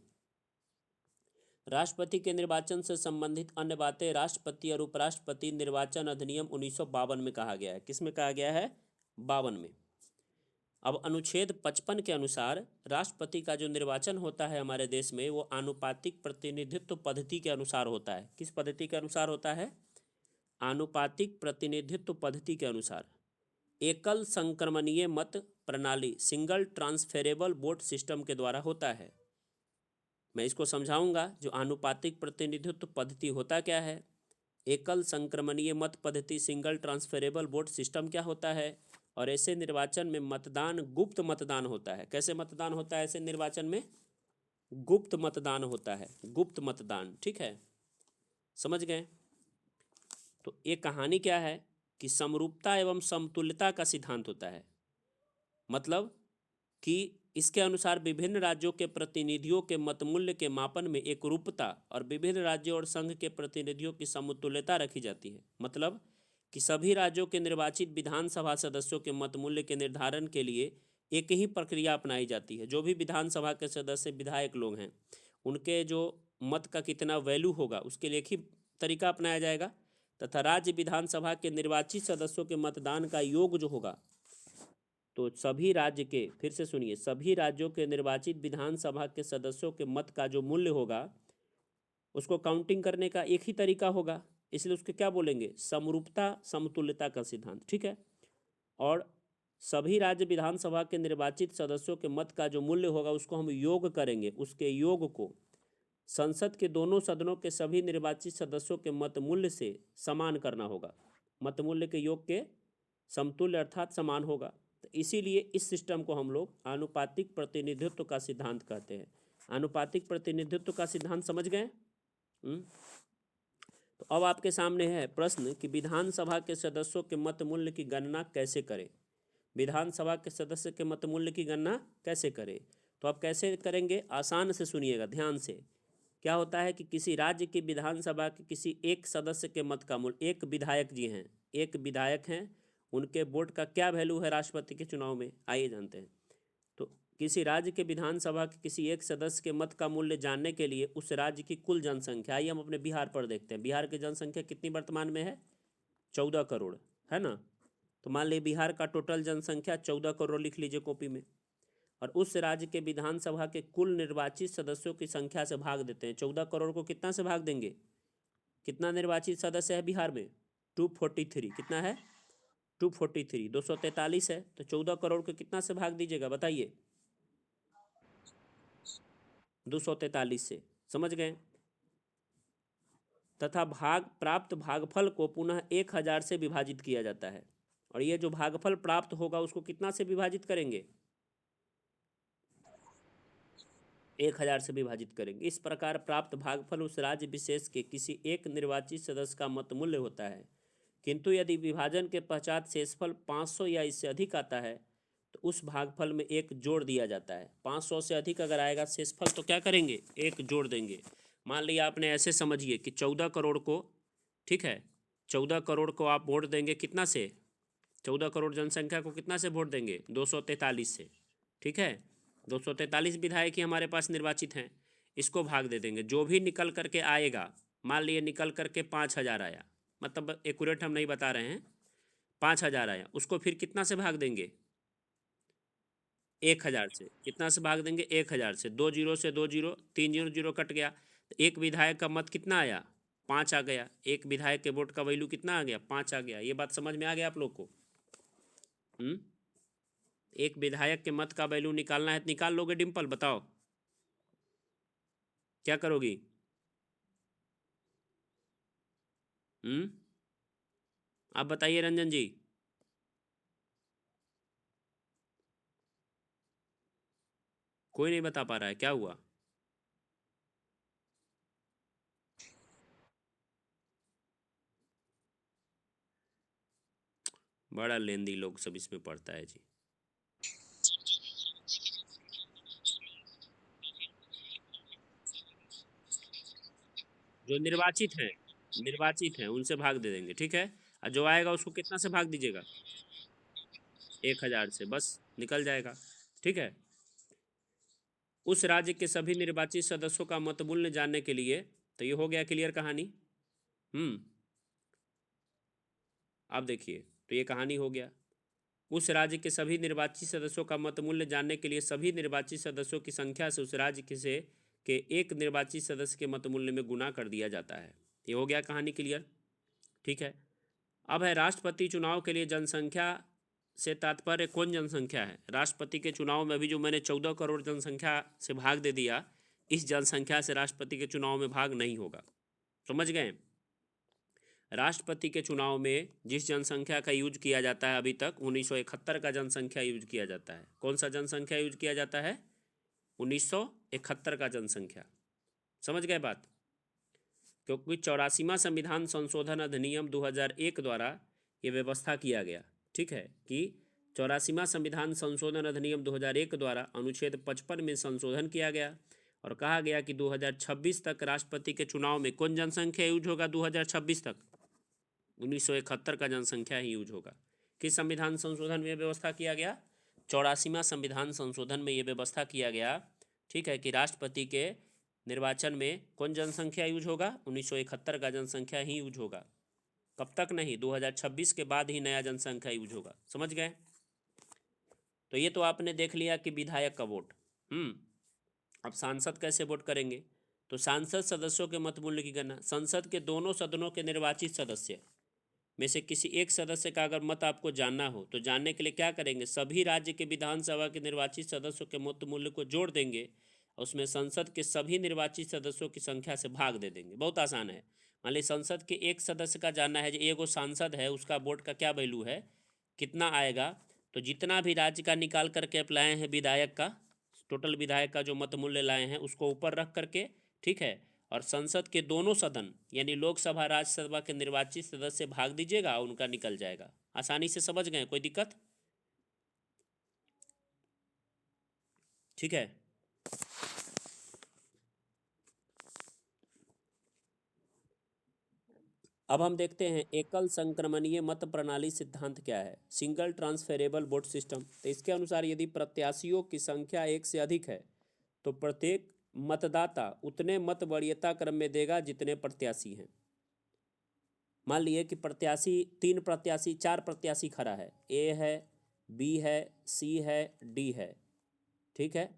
राष्ट्रपति के निर्वाचन से संबंधित अन्य बातें राष्ट्रपति और उपराष्ट्रपति निर्वाचन अधिनियम 1952 में कहा गया है, किसमें कहा गया है? 52 में। अब अनुच्छेद 55 के अनुसार राष्ट्रपति का जो निर्वाचन होता है हमारे देश में वो आनुपातिक प्रतिनिधित्व पद्धति के अनुसार होता है। किस पद्धति के अनुसार होता है? आनुपातिक प्रतिनिधित्व पद्धति के अनुसार। एकल संक्रमणीय मत प्रणाली सिंगल ट्रांसफेरेबल वोट सिस्टम के द्वारा होता है। मैं इसको समझाऊंगा। जो आनुपातिक प्रतिनिधित्व पद्धति होता क्या है, एकल संक्रमणीय मत पद्धति सिंगल ट्रांसफेरेबल वोट सिस्टम क्या होता है, और ऐसे निर्वाचन में मतदान गुप्त मतदान होता है। कैसे मतदान होता है ऐसे निर्वाचन में? गुप्त मतदान होता है, गुप्त मतदान, ठीक है, समझ गए। तो ये कहानी क्या है कि समरूपता एवं समतुल्यता का सिद्धांत होता है। मतलब कि इसके अनुसार विभिन्न राज्यों के प्रतिनिधियों के मतमूल्य के मापन में एक रूपता और विभिन्न राज्यों और संघ के प्रतिनिधियों की समतुल्यता रखी जाती है। मतलब कि सभी राज्यों के निर्वाचित विधानसभा सदस्यों के मतमूल्य के निर्धारण के लिए एक ही प्रक्रिया अपनाई जाती है। जो भी विधानसभा के सदस्य विधायक लोग हैं उनके जो मत का कितना वैल्यू होगा उसके लिए एक ही तरीका अपनाया जाएगा, तथा राज्य विधानसभा के निर्वाचित सदस्यों के मतदान का योग जो होगा, तो सभी राज्य के, फिर से सुनिए, सभी राज्यों के निर्वाचित विधानसभा के सदस्यों के मत का जो मूल्य होगा उसको काउंटिंग करने का एक ही तरीका होगा। इसलिए उसके क्या बोलेंगे? समरूपता समतुल्यता का सिद्धांत, ठीक है। और सभी राज्य विधानसभा के निर्वाचित सदस्यों के मत का जो मूल्य होगा उसको हम योग करेंगे। उसके योग को संसद के दोनों सदनों के सभी निर्वाचित सदस्यों के मत मूल्य से समान करना होगा। मत मूल्य के योग के समतुल्य अर्थात समान होगा। तो इसीलिए इस सिस्टम को हम लोग आनुपातिक प्रतिनिधित्व का सिद्धांत कहते हैं। आनुपातिक प्रतिनिधित्व का सिद्धांत समझ गए? तो अब आपके सामने है प्रश्न कि विधानसभा के सदस्यों के मत मूल्य की गणना कैसे करें। विधानसभा के सदस्य के मत मूल्य की गणना कैसे करें? तो आप कैसे करेंगे? आसान से सुनिएगा ध्यान से। क्या होता है कि किसी राज्य की विधानसभा के किसी एक सदस्य के मत का मूल्य, एक विधायक जी हैं, एक विधायक हैं, उनके वोट का क्या वैल्यू है राष्ट्रपति के चुनाव में, आइए जानते हैं। तो किसी राज्य के विधानसभा के किसी एक सदस्य के मत का मूल्य जानने के लिए उस राज्य की कुल जनसंख्या, आइए हम अपने बिहार पर देखते हैं। बिहार की जनसंख्या कितनी वर्तमान में है? 14 करोड़, है ना। तो मान लीजिए बिहार का टोटल जनसंख्या 14 करोड़ लिख लीजिए कॉपी में, और उस राज्य के विधानसभा के कुल निर्वाचित सदस्यों की संख्या से भाग देते हैं। 14 करोड़ को कितना से भाग देंगे? कितना निर्वाचित सदस्य है बिहार में? 243। कितना है? 243, 243 है। तो 14 करोड़ को कितना से भाग दीजिएगा बताइए? 243 से, समझ गए। तथा प्राप्त भागफल को पुनः 1000 से विभाजित किया जाता है, और ये जो भागफल प्राप्त होगा उसको कितना से विभाजित करेंगे? 1000 से विभाजित करेंगे। इस प्रकार प्राप्त भागफल उस राज्य विशेष के किसी एक निर्वाचित सदस्य का मत मूल्य होता है। किंतु यदि विभाजन के पश्चात शेषफल 500 या इससे अधिक आता है तो उस भागफल में एक जोड़ दिया जाता है। 500 से अधिक अगर आएगा शेषफल तो क्या करेंगे? एक जोड़ देंगे। मान लिया आपने, ऐसे समझिए कि 14 करोड़ को, ठीक है, 14 करोड़ को आप वोट देंगे कितना से? 14 करोड़ जनसंख्या को कितना से वोट देंगे? 243 से, ठीक है। 243 विधायक ही हमारे पास निर्वाचित हैं। इसको भाग दे देंगे, जो भी निकल करके आएगा, मान लिए निकल करके 5000 आया, मतलब एक्यूरेट हम नहीं बता रहे हैं, 5000 आया, उसको फिर कितना से भाग देंगे? 1000 से। कितना से भाग देंगे? 1000 से। 2 जीरो से 2 जीरो, 3 जीरो जीरो कट गया, तो एक विधायक का मत कितना आया? 5 आ गया। एक विधायक के वोट का वैल्यू कितना आ गया? 5 आ गया। ये बात समझ में आ गया आप लोग को? एक विधायक के मत का वैल्यू निकालना है तो निकाल लोगे डिम्पल? बताओ क्या करोगी? आप बताइए रंजन जी। कोई नहीं बता पा रहा है, क्या हुआ? बड़ा लेंदी लोग सब इसमें पड़ता है जी। जो निर्वाचित हैं उनसे भाग दे देंगे, ठीक है। और जो आएगा उसको कितना से भाग दीजिएगा? 1000 से, बस निकल जाएगा, ठीक है। उस राज्य के सभी निर्वाचित सदस्यों का मतमूल्य जानने के लिए, तो ये हो गया क्लियर कहानी। अब देखिए, तो ये कहानी हो गया। उस राज्य के सभी निर्वाचित सदस्यों का मतमूल्य जानने के लिए सभी निर्वाचित सदस्यों की संख्या से उस राज्य के एक निर्वाचित सदस्य के मतमूल्य में गुणा कर दिया जाता है। ये हो गया कहानी क्लियर, ठीक है। अब है राष्ट्रपति चुनाव के लिए जनसंख्या से तात्पर्य कौन जनसंख्या है? राष्ट्रपति के चुनाव में अभी जो मैंने 14 करोड़ जनसंख्या से भाग दे दिया, इस जनसंख्या से राष्ट्रपति के चुनाव में भाग नहीं होगा, समझ गए। राष्ट्रपति के चुनाव में जिस जनसंख्या का यूज किया जाता है अभी तक 1971 का जनसंख्या यूज किया जाता है। कौन सा जनसंख्या यूज किया जाता है? 1971 का जनसंख्या, समझ गए बात। क्योंकि 84वां संविधान संशोधन अधिनियम 2001 द्वारा ये व्यवस्था किया गया, ठीक है, कि 84वां संविधान संशोधन अधिनियम 2001 द्वारा अनुच्छेद 55 में संशोधन किया गया और कहा गया कि 2026 तक राष्ट्रपति के चुनाव में कौन जनसंख्या यूज होगा? 2026 तक 1971 का जनसंख्या ही यूज होगा। किस संविधान संशोधन में व्यवस्था किया गया? 84वां संविधान संशोधन में ये व्यवस्था किया गया, ठीक है, कि राष्ट्रपति के निर्वाचन में कौन जनसंख्या यूज होगा? 1971 का जनसंख्या ही यूज होगा। कब तक नहीं? 2026 के बाद ही नया जनसंख्या यूज होगा, समझ गए। तो ये तो आपने देख लिया कि विधायक का वोट। अब सांसद कैसे वोट करेंगे? तो सांसद सदस्यों के मतमूल्य की गणना, संसद के दोनों सदनों के निर्वाचित सदस्य में से किसी एक सदस्य का अगर मत आपको जानना हो तो जानने के लिए क्या करेंगे? सभी राज्य के विधानसभा के निर्वाचित सदस्यों के मत मूल्य को जोड़ देंगे, उसमें संसद के सभी निर्वाचित सदस्यों की संख्या से भाग दे देंगे। बहुत आसान है। मान लीजिए संसद के एक सदस्य का जानना है, जो एगो सांसद है उसका वोट का क्या वैल्यू है, कितना आएगा, तो जितना भी राज्य का निकाल करके आप लाए हैं विधायक का, टोटल विधायक का जो मत मूल्य लाए हैं उसको ऊपर रख करके, ठीक है, और संसद के दोनों सदन यानी लोकसभा राज्यसभा के निर्वाचित सदस्य भाग दीजिएगा और उनका निकल जाएगा। आसानी से समझ गए, कोई दिक्कत? ठीक है। अब हम देखते हैं एकल संक्रमणीय मत प्रणाली सिद्धांत क्या है। Single transferable vote system. तो इसके अनुसार यदि प्रत्याशियों की संख्या एक से अधिक है तो प्रत्येक मतदाता उतने मत वरीयता क्रम में देगा जितने प्रत्याशी हैं। मान लिए कि चार प्रत्याशी खड़ा है, ए है, बी है, सी है, डी है, ठीक है।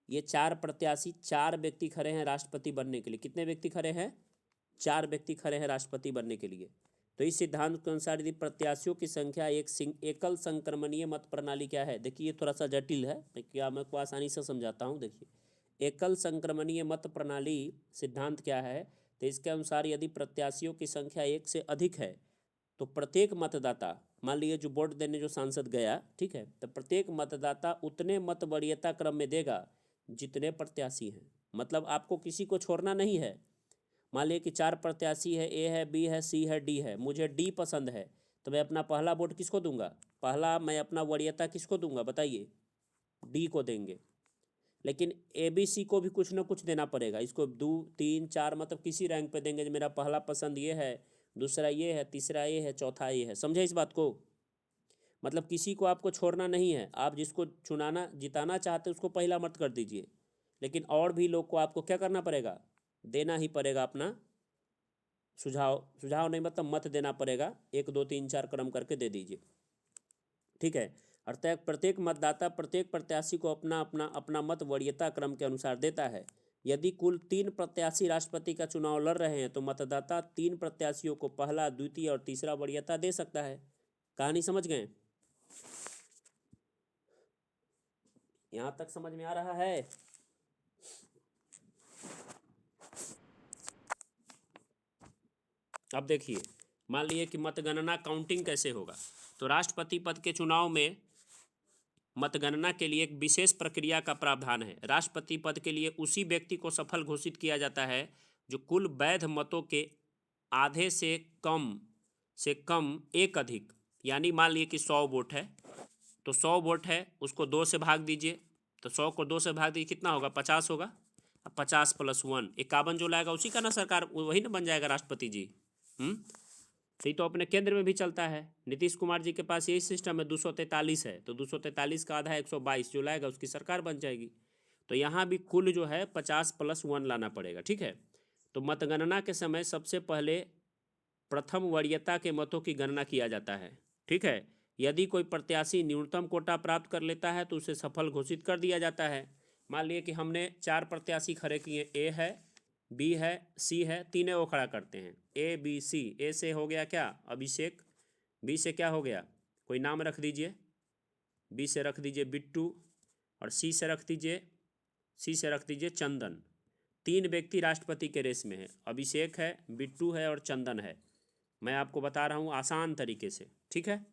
ये चार प्रत्याशी, चार व्यक्ति खड़े हैं राष्ट्रपति बनने के लिए। कितने व्यक्ति खड़े हैं? 4 व्यक्ति खड़े हैं राष्ट्रपति बनने के लिए। तो इस सिद्धांत के अनुसार यदि प्रत्याशियों की संख्या एकल संक्रमणीय मत प्रणाली क्या है? देखिए थोड़ा सा जटिल है, क्या मैं को आसानी से समझाता हूँ। देखिए एकल संक्रमणीय मत प्रणाली सिद्धांत क्या है, तो इसके अनुसार यदि प्रत्याशियों की संख्या एक से अधिक है तो प्रत्येक मतदाता, मान लीजिए जो वोट देने जो सांसद गया, ठीक है, तो प्रत्येक मतदाता उतने मत वरीयता क्रम में देगा जितने प्रत्याशी हैं। मतलब आपको किसी को छोड़ना नहीं है। मान लीजिए कि 4 प्रत्याशी है, ए है, बी है, सी है, डी है, मुझे डी पसंद है तो मैं अपना पहला वोट किसको दूंगा? पहला मैं अपना वरीयता किसको दूंगा बताइए? डी को देंगे। लेकिन ए बी सी को भी कुछ ना कुछ देना पड़ेगा। इसको 2 3 4 मतलब किसी रैंक पे देंगे। मेरा पहला पसंद ये है, दूसरा ये है, तीसरा ये है, चौथा ये है। समझे इस बात को? मतलब किसी को आपको छोड़ना नहीं है। आप जिसको चुनाना जिताना चाहते उसको पहला मत कर दीजिए, लेकिन और भी लोग को आपको क्या करना पड़ेगा? देना ही पड़ेगा अपना सुझाव नहीं मतलब मत देना पड़ेगा। 1 2 3 4 क्रम करके दे दीजिए, ठीक है। अर्थात प्रत्येक मतदाता प्रत्येक प्रत्याशी को अपना अपना अपना मत वरीयता क्रम के अनुसार देता है। यदि कुल 3 प्रत्याशी राष्ट्रपति का चुनाव लड़ रहे हैं तो मतदाता 3 प्रत्याशियों को पहला, द्वितीय और तीसरा वरीयता दे सकता है। कहानी समझ गए? यहाँ तक समझ में आ रहा है? अब देखिए, मान लीजिए कि मतगणना काउंटिंग कैसे होगा। तो राष्ट्रपति पद के चुनाव में मतगणना के लिए एक विशेष प्रक्रिया का प्रावधान है। राष्ट्रपति पद के लिए उसी व्यक्ति को सफल घोषित किया जाता है जो कुल वैध मतों के आधे से कम एक अधिक, यानी मान लीजिए कि 100 वोट है तो 100 वोट है उसको 2 से भाग दीजिए, तो 100 को 2 से भाग दीजिए कितना होगा? 50 होगा। 50 + 1 51 जो लाएगा उसी का ना सरकार, वही ना बन जाएगा राष्ट्रपति जी। तो ये तो अपने केंद्र में भी चलता है। नीतीश कुमार जी के पास यही सिस्टम है, 243 है, तो 243 का आधा 122 जो लाएगा उसकी सरकार बन जाएगी। तो यहाँ भी कुल जो है 50 + 1 लाना पड़ेगा, ठीक है। तो मतगणना के समय सबसे पहले प्रथम वरीयता के मतों की गणना किया जाता है, ठीक है। यदि कोई प्रत्याशी न्यूनतम कोटा प्राप्त कर लेता है तो उसे सफल घोषित कर दिया जाता है। मान लिए कि हमने 4 प्रत्याशी खड़े किए, ए है, बी है, सी है, तीनों को खड़ा करते हैं, ए बी सी। ए से हो गया क्या, अभिषेक। बी से क्या हो गया, कोई नाम रख दीजिए, बी से रख दीजिए बिट्टू, और सी से रख दीजिए चंदन। 3 व्यक्ति राष्ट्रपति के रेस में है, अभिषेक है, बिट्टू है और चंदन है। मैं आपको बता रहा हूँ आसान तरीके से, ठीक है।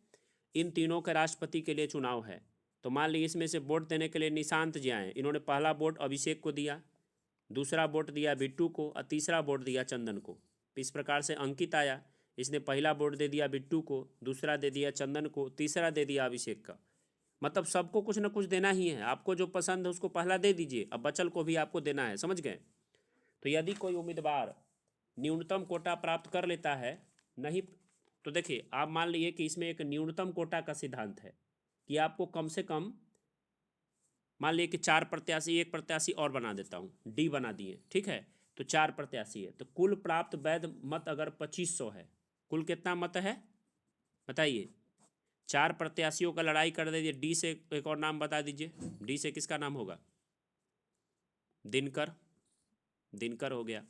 इन तीनों के राष्ट्रपति के लिए चुनाव है। तो मान लीजिए इसमें से वोट देने के लिए निशांत जी आए, इन्होंने पहला वोट अभिषेक को दिया, दूसरा वोट दिया बिट्टू को और तीसरा वोट दिया चंदन को। इस प्रकार से अंकित आया, इसने पहला वोट दे दिया बिट्टू को, दूसरा दे दिया चंदन को, तीसरा दे दिया अभिषेक का। मतलब सबको कुछ ना कुछ देना ही है, आपको जो पसंद है उसको पहला दे दीजिए, अब बचल को भी आपको देना है, समझ गए। तो यदि कोई उम्मीदवार न्यूनतम कोटा प्राप्त कर लेता है, नहीं तो देखिए आप मान लीजिए कि इसमें एक न्यूनतम कोटा का सिद्धांत है कि आपको कम से कम, मान लीजिए कि 4 प्रत्याशी, एक प्रत्याशी और बना देता हूँ, डी बना दिए, ठीक है। तो 4 प्रत्याशी है, तो कुल प्राप्त वैध मत अगर 2500 है, कुल कितना मत है बताइए। 4 प्रत्याशियों का लड़ाई कर दीजिए, डी से एक और नाम बता दीजिए, डी से किसका नाम होगा, दिनकर हो गया।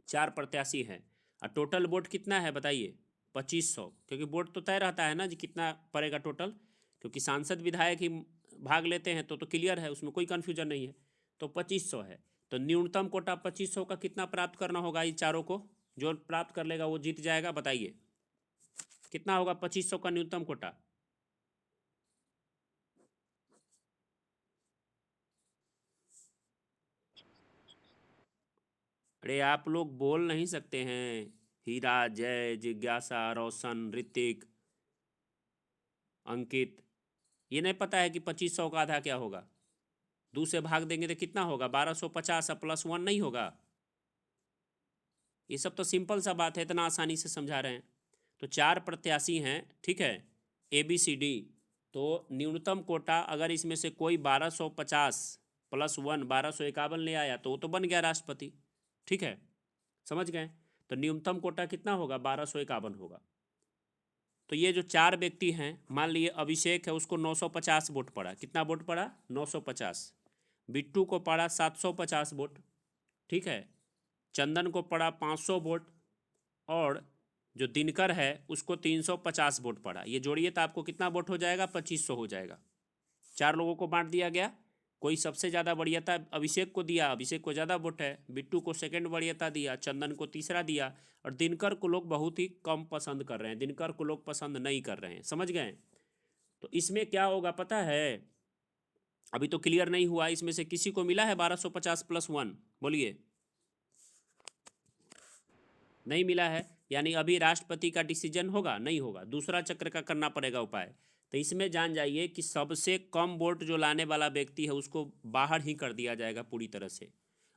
4 प्रत्याशी हैं और टोटल वोट कितना है बताइए, 2500। क्योंकि वोट तो तय रहता है ना जी कितना पड़ेगा टोटल, क्योंकि सांसद विधायक ही भाग लेते हैं, तो क्लियर है, उसमें कोई कन्फ्यूजन नहीं है। तो 2500 है, तो न्यूनतम कोटा 2500 का कितना प्राप्त करना होगा, ये चारों को जो प्राप्त कर लेगा वो जीत जाएगा। बताइए कितना होगा 2500 का न्यूनतम कोटा। अरे आप लोग बोल नहीं सकते हैं, हीरा, जय, जिज्ञासा, रोशन, ऋतिक, अंकित, ये नहीं पता है कि 2500 का आधा क्या होगा। 2 से भाग देंगे तो कितना होगा, 1250 + 1 नहीं होगा। ये सब तो सिंपल सा बात है, इतना आसानी से समझा रहे हैं। तो 4 प्रत्याशी हैं, ठीक है, ए बी सी डी। तो न्यूनतम कोटा अगर इसमें से कोई 1250 + 1 1251 ले आया तो वो तो बन गया राष्ट्रपति, ठीक है, समझ गए। तो न्यूनतम कोटा कितना होगा, 1251 होगा। तो ये जो 4 व्यक्ति हैं, मान लिए अभिषेक है, उसको 950 वोट पड़ा, कितना वोट पड़ा 950। बिट्टू को पड़ा 750 वोट, ठीक है। चंदन को पड़ा 500 वोट, और जो दिनकर है उसको 350 वोट पड़ा। ये जोड़िए तो आपको कितना वोट हो जाएगा, 2500 हो जाएगा। 4 लोगों को बांट दिया गया, कोई सबसे ज़्यादा वरीयता अभिषेक को दिया, अभिषेक को ज़्यादा वोट है, बिट्टू को सेकंड वरीयता दिया, चंदन को तीसरा दिया, और दिनकर को लोग बहुत ही कम पसंद कर रहे हैं, दिनकर को लोग पसंद नहीं कर रहे हैं, समझ गए। तो इसमें क्या होगा पता है, अभी तो क्लियर नहीं हुआ, इसमें से किसी को मिला है 1250 + 1, बोलिए। नहीं मिला है, यानी अभी राष्ट्रपति का डिसीजन होगा, नहीं होगा, दूसरा चक्र का करना पड़ेगा उपाय। तो इसमें जान जाइए कि सबसे कम वोट जो लाने वाला व्यक्ति है उसको बाहर ही कर दिया जाएगा पूरी तरह से।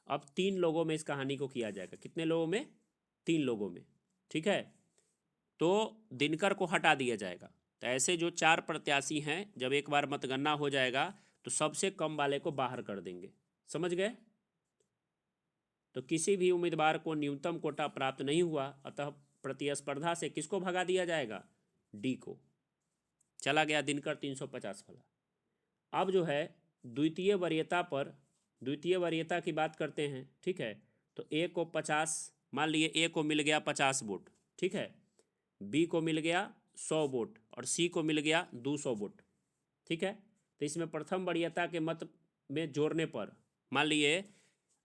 अब 3 लोगों में इस कहानी को किया जाएगा, कितने लोगों में, 3 लोगों में, ठीक है। तो दिनकर को हटा दिया जाएगा। तो ऐसे जो 4 प्रत्याशी हैं, जब एक बार मतगणना हो जाएगा तो सबसे कम वाले को बाहर कर देंगे, समझ गए। तो किसी भी उम्मीदवार को न्यूनतम कोटा प्राप्त नहीं हुआ, अतः प्रतिस्पर्धा से किसको भगा दिया जाएगा, डी को, चला गया दिनकर 350 वाला। अब जो है द्वितीय वरीयता पर, द्वितीय वरीयता की बात करते हैं, ठीक है। तो ए को 50, मान लिए ए को मिल गया 50 वोट, ठीक है, बी को मिल गया 100 वोट और सी को मिल गया 200 वोट, ठीक है। तो इसमें प्रथम वरीयता के मत में जोड़ने पर, मान लिए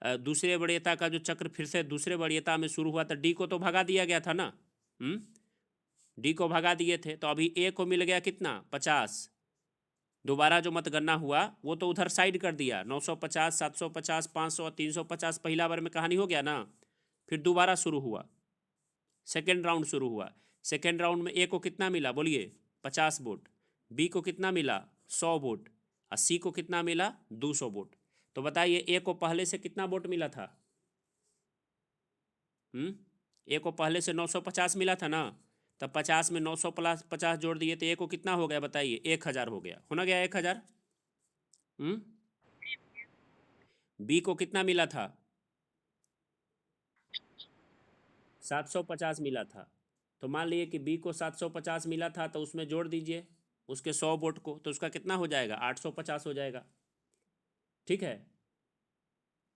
दूसरे वरीयता का जो चक्र फिर से दूसरे वरीयता में शुरू हुआ, तो डी को तो भगा दिया गया था ना, डी को भगा दिए थे, तो अभी ए को मिल गया कितना 50। दोबारा जो मतगणना हुआ वो तो उधर साइड कर दिया, 950 750 500 और 350 पहला बार में कहानी हो गया ना। फिर दोबारा शुरू हुआ, सेकेंड राउंड शुरू हुआ। सेकेंड राउंड में ए को कितना मिला बोलिए, 50 वोट, बी को कितना मिला 100 वोट, और सी को कितना मिला 200 वोट। तो बताइए ए को पहले से कितना वोट मिला था? ए को पहले से 950 मिला था ना, तब 50 में 900 प्लस 50 जोड़ दिए तो ए को कितना हो गया बताइए? 1000 हो गया, होना गया 1000। बी को कितना मिला था? 750 मिला था। तो मान लिए कि बी को 750 मिला था, तो उसमें जोड़ दीजिए उसके 100 वोट को, तो उसका कितना हो जाएगा? 850 हो जाएगा। ठीक है।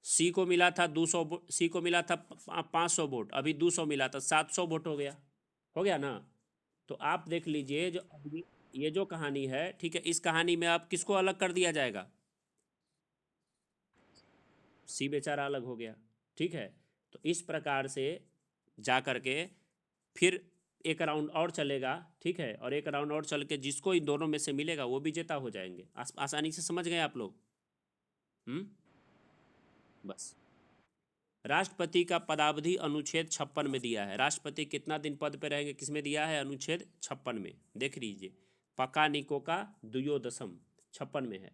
सी को मिला था 200, सी को मिला था 500 वोट, अभी 200 मिला था, 700 वोट हो गया ना। तो आप देख लीजिए जो अभी ये जो कहानी है, ठीक है, इस कहानी में आप किसको अलग कर दिया जाएगा? सी बेचारा अलग हो गया। ठीक है। तो इस प्रकार से जा करके फिर एक राउंड और चलेगा। ठीक है, और एक राउंड और चल के जिसको इन दोनों में से मिलेगा वो विजेता हो जाएंगे। आसानी से समझ गए आप लोग? बस। राष्ट्रपति का पदावधि अनुच्छेद 56 में दिया है। राष्ट्रपति कितना दिन पद पे रहेंगे, किसमें दिया है? अनुच्छेद 56 में। देख लीजिए, पक्का निको का द्वयोदशम 56 में है।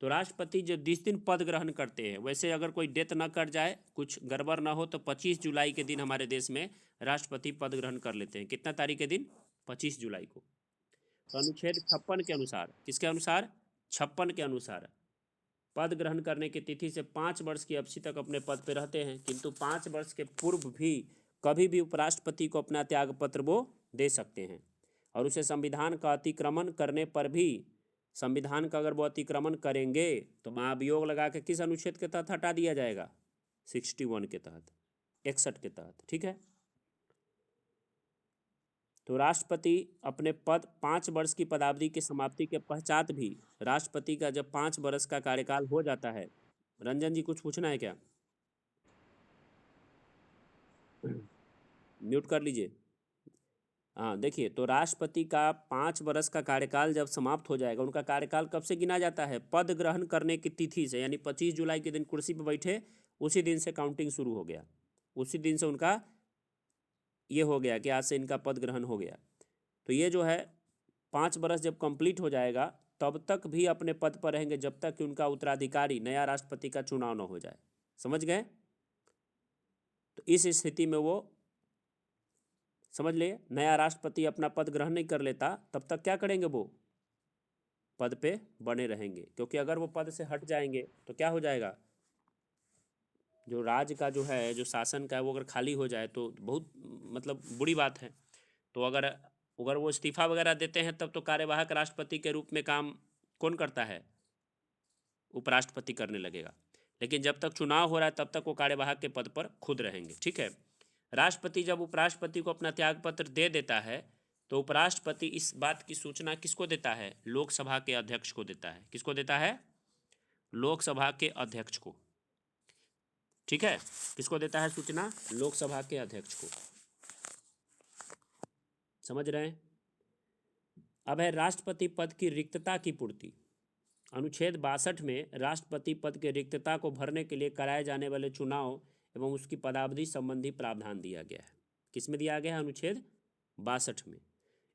तो राष्ट्रपति जो 20 दिन पद ग्रहण करते हैं, वैसे अगर कोई डेथ न कर जाए, कुछ गड़बड़ ना हो, तो 25 जुलाई के दिन हमारे देश में राष्ट्रपति पद ग्रहण कर लेते हैं। कितना तारीख के दिन? 25 जुलाई को। तो अनुच्छेद 56 के अनुसार, किसके अनुसार? 56 के अनुसार पद ग्रहण करने की तिथि से 5 वर्ष की अवधि तक अपने पद पर रहते हैं, किंतु 5 वर्ष के पूर्व भी कभी भी उपराष्ट्रपति को अपना त्याग पत्र वो दे सकते हैं। और उसे संविधान का अतिक्रमण करने पर भी, संविधान का अगर वो अतिक्रमण करेंगे तो महाभियोग लगा के किस अनुच्छेद के तहत हटा दिया जाएगा? 61 के तहत, 61 के तहत। ठीक है। तो राष्ट्रपति अपने पद 5 वर्ष की पदावधि की समाप्ति के पश्चात भी, राष्ट्रपति का जब 5 वर्ष का कार्यकाल हो जाता है, रंजन जी कुछ पूछना है क्या? म्यूट कर लीजिए। हाँ, देखिए, तो राष्ट्रपति का 5 वर्ष का कार्यकाल जब समाप्त हो जाएगा, उनका कार्यकाल कब से गिना जाता है? पद ग्रहण करने की तिथि से, यानी 25 जुलाई के दिन कुर्सी पर बैठे उसी दिन से काउंटिंग शुरू हो गया। उसी दिन से उनका ये हो गया कि आज से इनका पद ग्रहण हो गया। तो ये जो है 5 वर्ष जब कंप्लीट हो जाएगा, तब तक भी अपने पद पर रहेंगे जब तक कि उनका उत्तराधिकारी नया राष्ट्रपति का चुनाव न हो जाए। समझ गए? तो इस स्थिति में वो, समझ लिए, नया राष्ट्रपति अपना पद ग्रहण नहीं कर लेता, तब तक क्या करेंगे? वो पद पे बने रहेंगे, क्योंकि अगर वो पद से हट जाएंगे तो क्या हो जाएगा? जो राज्य का जो है, जो शासन का है, वो अगर खाली हो जाए तो बहुत मतलब बुरी बात है। तो अगर अगर वो इस्तीफा वगैरह देते हैं, तब तो कार्यवाहक राष्ट्रपति के रूप में काम कौन करता है? उपराष्ट्रपति करने लगेगा। लेकिन जब तक चुनाव हो रहा है, तब तक वो कार्यवाहक के पद पर खुद रहेंगे। ठीक है। राष्ट्रपति जब उपराष्ट्रपति को अपना त्यागपत्र दे देता है, तो उपराष्ट्रपति इस बात की सूचना किसको देता है? लोकसभा के अध्यक्ष को देता है। किसको देता है? लोकसभा के अध्यक्ष को। ठीक है। किसको देता है सूचना? लोकसभा के अध्यक्ष को। समझ रहे हैं? अब है राष्ट्रपति पद की रिक्तता की पूर्ति। अनुच्छेद 62 में राष्ट्रपति पद के रिक्तता को भरने के लिए कराए जाने वाले चुनाव एवं उसकी पदावधि संबंधी प्रावधान दिया गया है। किसमें दिया गया है? अनुच्छेद 62 में।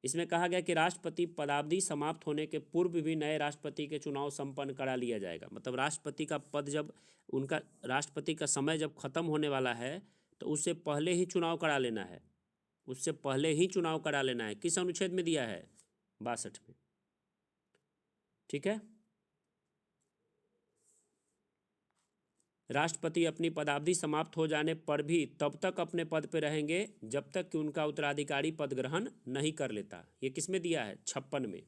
इसमें कहा गया कि राष्ट्रपति पदावधि समाप्त होने के पूर्व भी नए राष्ट्रपति के चुनाव संपन्न करा लिया जाएगा। मतलब राष्ट्रपति का पद जब, उनका राष्ट्रपति का समय जब खत्म होने वाला है, तो उससे पहले ही चुनाव करा लेना है। उससे पहले ही चुनाव करा लेना है। किस अनुच्छेद में दिया है? 62 में। ठीक है। राष्ट्रपति अपनी पदावधि समाप्त हो जाने पर भी तब तक अपने पद पर रहेंगे जब तक कि उनका उत्तराधिकारी पद ग्रहण नहीं कर लेता। ये किसमें दिया है? 56 में।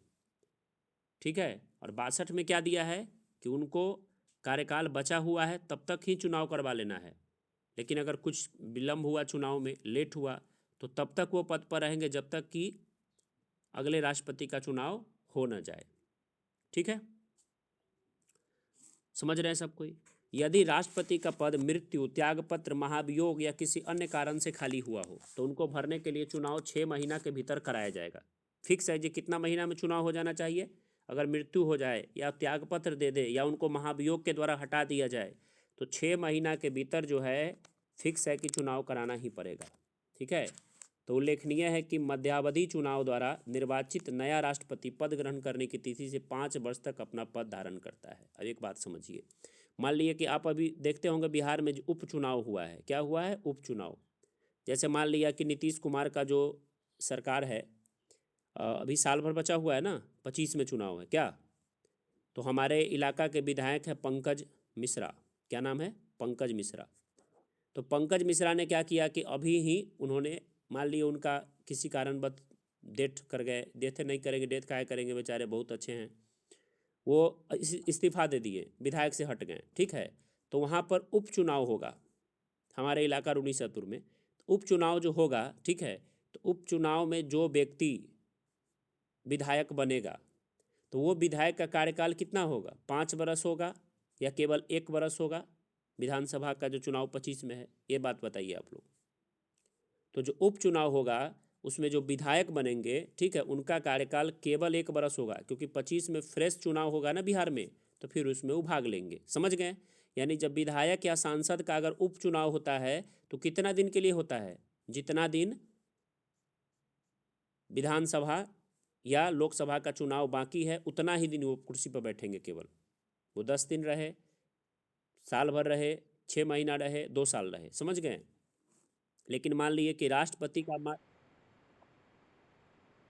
ठीक है। और 62 में क्या दिया है? कि उनको कार्यकाल बचा हुआ है तब तक ही चुनाव करवा लेना है। लेकिन अगर कुछ विलम्ब हुआ, चुनाव में लेट हुआ, तो तब तक वो पद पर रहेंगे जब तक कि अगले राष्ट्रपति का चुनाव हो न जाए। ठीक है। समझ रहे हैं सब कोई? यदि राष्ट्रपति का पद मृत्यु, त्यागपत्र, महाभियोग या किसी अन्य कारण से खाली हुआ हो, तो उनको भरने के लिए चुनाव 6 महीना के भीतर कराया जाएगा। फिक्स है जी, कितना महीना में चुनाव हो जाना चाहिए? अगर मृत्यु हो जाए या त्यागपत्र दे दे या उनको महाभियोग के द्वारा हटा दिया जाए, तो 6 महीना के भीतर जो है फिक्स है कि चुनाव कराना ही पड़ेगा। ठीक है। तो उल्लेखनीय है कि मध्यावधि चुनाव द्वारा निर्वाचित नया राष्ट्रपति पद ग्रहण करने की तिथि से 5 वर्ष तक अपना पद धारण करता है। अब एक बात समझिए, मान लीजिए कि आप अभी देखते होंगे बिहार में जो उपचुनाव हुआ है, क्या हुआ है? उपचुनाव। जैसे मान लिया कि नीतीश कुमार का जो सरकार है, अभी साल भर बचा हुआ है ना, 25 में चुनाव है क्या? तो हमारे इलाका के विधायक है पंकज मिश्रा। क्या नाम है? पंकज मिश्रा। तो पंकज मिश्रा ने क्या किया कि अभी ही उन्होंने, मान लिए उनका किसी कारणवश डेथ कर गए, डेथ नहीं करेंगे, डेथ काहे करेंगे, बेचारे बहुत अच्छे हैं, वो इस्तीफा दे दिए, विधायक से हट गए, ठीक है। तो वहाँ पर उपचुनाव होगा हमारे इलाका रुनीसतपुर में। उपचुनाव जो होगा, ठीक है, तो उपचुनाव में जो व्यक्ति विधायक बनेगा तो वो विधायक का कार्यकाल कितना होगा? 5 वर्ष होगा या केवल 1 वर्ष होगा? विधानसभा का जो चुनाव 25 में है, ये बात बताइए आप लोग। तो जो उपचुनाव होगा उसमें जो विधायक बनेंगे, ठीक है, उनका कार्यकाल केवल 1 वर्ष होगा, क्योंकि 25 में फ्रेश चुनाव होगा ना बिहार में, तो फिर उसमें वो भाग लेंगे। समझ गए? यानी जब विधायक या सांसद का अगर उपचुनाव होता है तो कितना दिन के लिए होता है? जितना दिन विधानसभा या लोकसभा का चुनाव बाकी है उतना ही दिन वो कुर्सी पर बैठेंगे केवल। वो 10 दिन रहे, साल भर रहे, 6 महीना रहे, 2 साल रहे, समझ गए? लेकिन मान लीजिए कि राष्ट्रपति का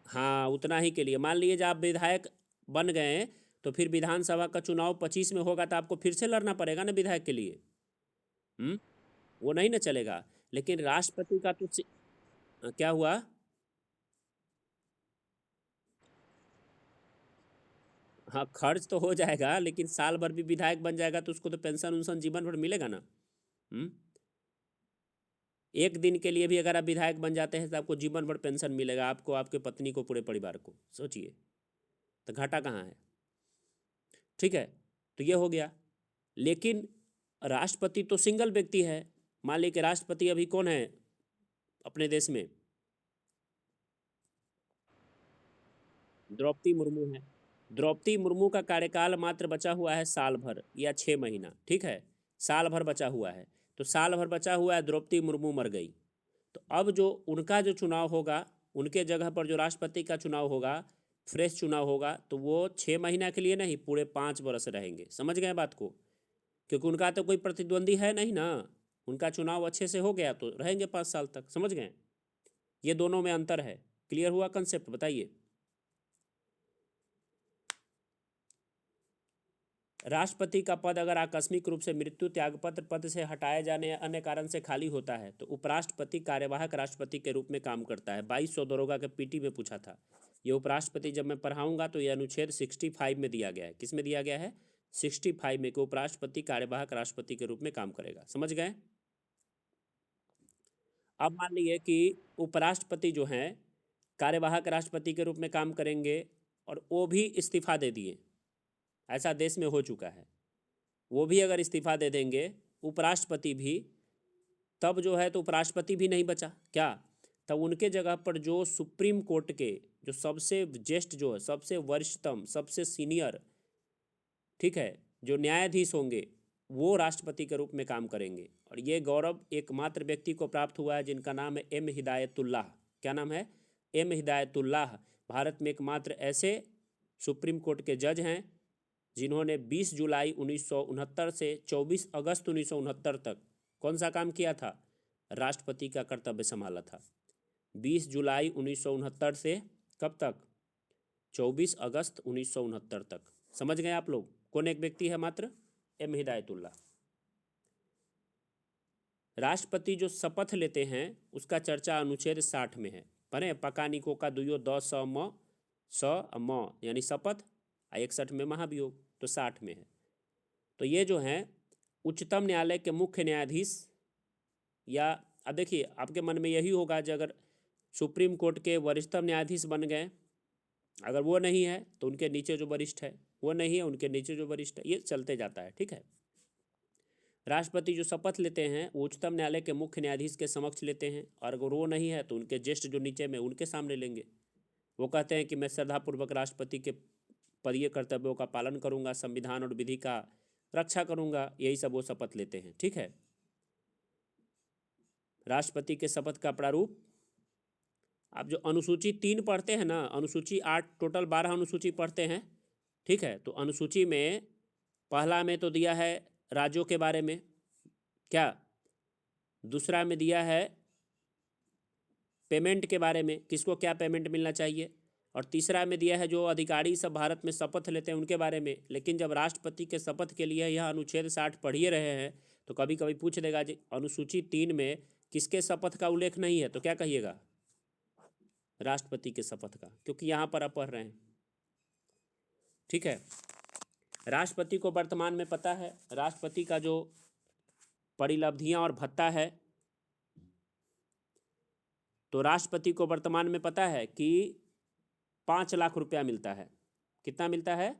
हाँ, उतना ही के लिए। मान लीजिए जब आप विधायक बन गए हैं तो फिर विधानसभा का चुनाव 25 में होगा तो आपको फिर से लड़ना पड़ेगा ना विधायक के लिए। वो नहीं ना चलेगा। लेकिन राष्ट्रपति का तो क्या हुआ? हाँ, खर्च तो हो जाएगा, लेकिन साल भर भी विधायक बन जाएगा तो उसको तो पेंशन उन्शन जीवन भर मिलेगा ना। एक दिन के लिए भी अगर आप विधायक बन जाते हैं तो आपको जीवन भर पेंशन मिलेगा, आपको, आपके पत्नी को, पूरे परिवार को। सोचिए, तो घाटा कहाँ है? ठीक है, तो ये हो गया। लेकिन राष्ट्रपति तो सिंगल व्यक्ति है। मान लीजिए कि राष्ट्रपति अभी कौन है अपने देश में? द्रौपदी मुर्मू है। द्रौपदी मुर्मू का कार्यकाल मात्र बचा हुआ है साल भर या 6 महीना, ठीक है, साल भर बचा हुआ है। तो साल भर बचा हुआ है, द्रौपदी मुर्मू मर गई, तो अब जो उनका जो चुनाव होगा, उनके जगह पर जो राष्ट्रपति का चुनाव होगा, फ्रेश चुनाव होगा, तो वो 6 महीना के लिए नहीं, पूरे 5 वर्ष रहेंगे। समझ गए बात को? क्योंकि उनका तो कोई प्रतिद्वंदी है नहीं ना, उनका चुनाव अच्छे से हो गया तो रहेंगे 5 साल तक। समझ गए? ये दोनों में अंतर है। क्लियर हुआ कंसेप्ट? बताइए। राष्ट्रपति का पद अगर आकस्मिक रूप से मृत्यु, त्यागपत्र, पद से हटाए जाने या अन्य कारण से खाली होता है तो उपराष्ट्रपति कार्यवाहक राष्ट्रपति के रूप में काम करता है। 2200 दरोगा के पीटी में पूछा था। ये उपराष्ट्रपति जब मैं पढ़ाऊंगा तो ये अनुच्छेद 65 में दिया गया है। किस में दिया गया है? 65 में, कि उपराष्ट्रपति कार्यवाहक राष्ट्रपति के रूप में काम करेगा। समझ गए? अब मान लीजिए कि उपराष्ट्रपति जो हैं कार्यवाहक राष्ट्रपति के रूप में काम करेंगे और वो भी इस्तीफा दे दिए, ऐसा देश में हो चुका है। वो भी अगर इस्तीफा दे देंगे उपराष्ट्रपति भी, तब जो है तो उपराष्ट्रपति भी नहीं बचा क्या? तब उनके जगह पर जो सुप्रीम कोर्ट के जो सबसे ज्येष्ठ, जो है सबसे वरिष्ठतम, सबसे सीनियर, ठीक है, जो न्यायाधीश होंगे, वो राष्ट्रपति के रूप में काम करेंगे। और ये गौरव एकमात्र व्यक्ति को प्राप्त हुआ है जिनका नाम है एम हिदायतुल्लाह। क्या नाम है? एम हिदायतुल्लाह। भारत में एकमात्र ऐसे सुप्रीम कोर्ट के जज हैं जिन्होंने 20 जुलाई 1969 से 24 अगस्त 1969 तक कौन सा काम किया था? राष्ट्रपति का कर्तव्य संभाला था। 20 जुलाई 1969 से कब तक? 24 अगस्त 1969 तक। समझ गए आप लोग? कौन एक व्यक्ति है मात्र? एम हिदायतुल्लाह। राष्ट्रपति जो शपथ लेते हैं उसका चर्चा अनुच्छेद 60 में है। पढ़े? पकानिको का दुयो द स म स म यानी शपथ, 61 में महाभियोग, तो 60 में है। तो ये जो हैं उच्चतम न्यायालय के मुख्य न्यायाधीश, या अब देखिए आपके मन में यही होगा जो अगर सुप्रीम कोर्ट के वरिष्ठतम न्यायाधीश बन गए, अगर वो नहीं है तो उनके नीचे जो वरिष्ठ है, वो नहीं है उनके नीचे जो वरिष्ठ है, ये चलते जाता है। ठीक है, राष्ट्रपति जो शपथ लेते हैं वो उच्चतम न्यायालय के मुख्य न्यायाधीश के समक्ष लेते हैं, और अगर वो नहीं है तो उनके ज्येष्ठ जो नीचे में उनके सामने लेंगे। वो कहते हैं कि मैं श्रद्धापूर्वक राष्ट्रपति के पदीय कर्तव्यों का पालन करूंगा, संविधान और विधि का रक्षा करूंगा, यही सब वो शपथ लेते हैं। ठीक है, राष्ट्रपति के शपथ का प्रारूप, आप जो अनुसूची 3 पढ़ते हैं ना, अनुसूची 8, टोटल 12 अनुसूची पढ़ते हैं। ठीक है, तो अनुसूची में पहला में तो दिया है राज्यों के बारे में, क्या दूसरा में दिया है पेमेंट के बारे में, किसको क्या पेमेंट मिलना चाहिए, और तीसरा में दिया है जो अधिकारी सब भारत में शपथ लेते हैं उनके बारे में। लेकिन जब राष्ट्रपति के शपथ के लिए यह अनुच्छेद 60 पढ़ ही रहे हैं तो कभी कभी पूछ देगा जी अनुसूची 3 में किसके शपथ का उल्लेख नहीं है, तो क्या कहिएगा? राष्ट्रपति के शपथ का, क्योंकि यहाँ पर आप पढ़ रहे हैं। ठीक है, राष्ट्रपति को वर्तमान में पता है राष्ट्रपति का जो परिलब्धियां और भत्ता है, तो राष्ट्रपति को वर्तमान में पता है कि 5 लाख रुपया मिलता है। कितना मिलता है?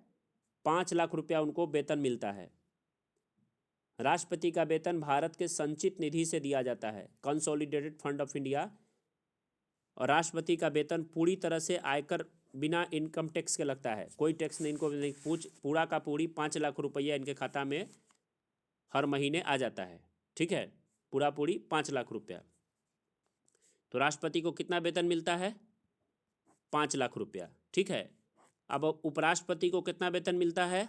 5 लाख रुपया उनको वेतन मिलता है। राष्ट्रपति का वेतन भारत के संचित निधि से दिया जाता है, कंसोलिडेटेड फंड ऑफ इंडिया। और राष्ट्रपति का वेतन पूरी तरह से आयकर बिना इनकम टैक्स के लगता है, कोई टैक्स नहीं इनको नहीं, पूरा का पूरी 5 लाख रुपया इनके खाता में हर महीने आ जाता है। ठीक है, पूरा पूरी 5 लाख रुपया। तो राष्ट्रपति को कितना वेतन मिलता है? 5 लाख रुपया। ठीक है, अब उपराष्ट्रपति को कितना वेतन मिलता है?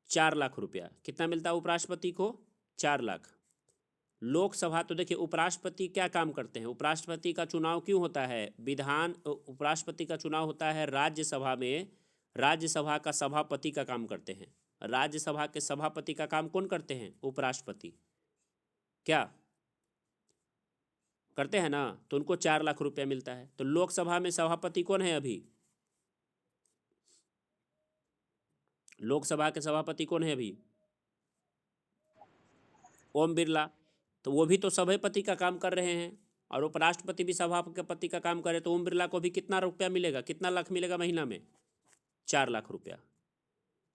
4 लाख रुपया। कितना मिलता है उपराष्ट्रपति को? 4 लाख। लोकसभा, तो देखिए उपराष्ट्रपति क्या काम करते हैं, उपराष्ट्रपति का चुनाव क्यों होता है? उपराष्ट्रपति का चुनाव होता है राज्यसभा में, राज्यसभा का सभापति का काम करते हैं। राज्यसभा के सभापति का काम कौन करते हैं? उपराष्ट्रपति। क्या करते हैं ना? तो उनको 4 लाख रुपया मिलता है। तो लोकसभा में सभापति कौन है अभी? लोकसभा के सभापति कौन है अभी? ओम बिरला। तो वो भी तो सभापति का काम कर रहे हैं, और उपराष्ट्रपति भी सभापति का काम करे, तो ओम बिरला को भी कितना रुपया मिलेगा, कितना लाख मिलेगा महीना में? 4 लाख रुपया।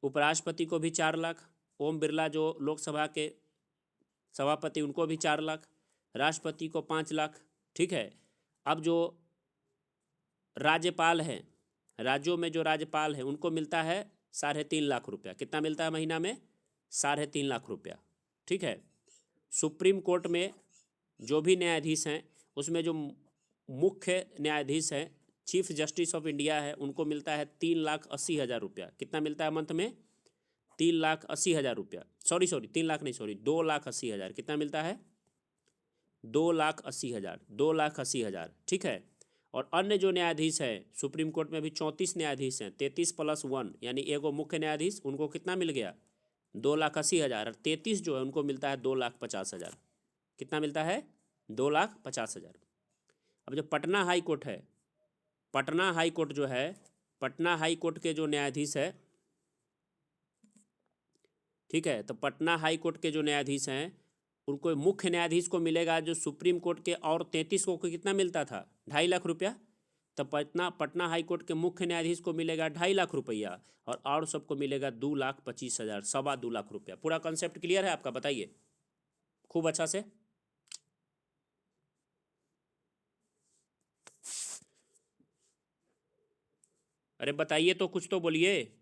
उपराष्ट्रपति को भी 4 लाख, ओम बिरला जो लोकसभा के सभापति उनको भी 4 लाख, राष्ट्रपति को 5 लाख। ठीक है, अब जो राज्यपाल हैं, राज्यों में जो राज्यपाल हैं उनको मिलता है 3.5 लाख रुपया। कितना मिलता है महीना में? 3.5 लाख रुपया। ठीक है, सुप्रीम कोर्ट में जो भी न्यायाधीश हैं उसमें जो मुख्य न्यायाधीश हैं, चीफ जस्टिस ऑफ इंडिया है, उनको मिलता है 3,80,000 रुपया। कितना मिलता है मंथ में? 3,80,000 रुपया। सॉरी 3 लाख नहीं, सॉरी 2,80,000। कितना मिलता है? 2,80,000, 2,80,000। ठीक है, और अन्य जो न्यायाधीश है सुप्रीम कोर्ट में भी 34 न्यायाधीश हैं, 33 + 1 यानी एगो मुख्य न्यायाधीश, उनको कितना मिल गया? 2,80,000। और 33 जो है उनको मिलता है 2,50,000। कितना मिलता है? 2,50,000। अब जो पटना हाई कोर्ट है, पटना हाई कोर्ट जो है, पटना हाई कोर्ट के जो न्यायाधीश है, ठीक है, तो पटना हाई कोर्ट के जो न्यायाधीश हैं उनको मुख्य न्यायाधीश को मिलेगा जो सुप्रीम कोर्ट के और 33 को कितना मिलता था? 2.5 लाख रुपया। तो पटना हाई कोर्ट के मुख्य न्यायाधीश को मिलेगा 2.5 लाख रुपया, और सबको मिलेगा 2,25,000, 2.25 लाख रुपया। पूरा कॉन्सेप्ट क्लियर है आपका? बताइए खूब अच्छा से। अरे बताइए तो, कुछ तो बोलिए।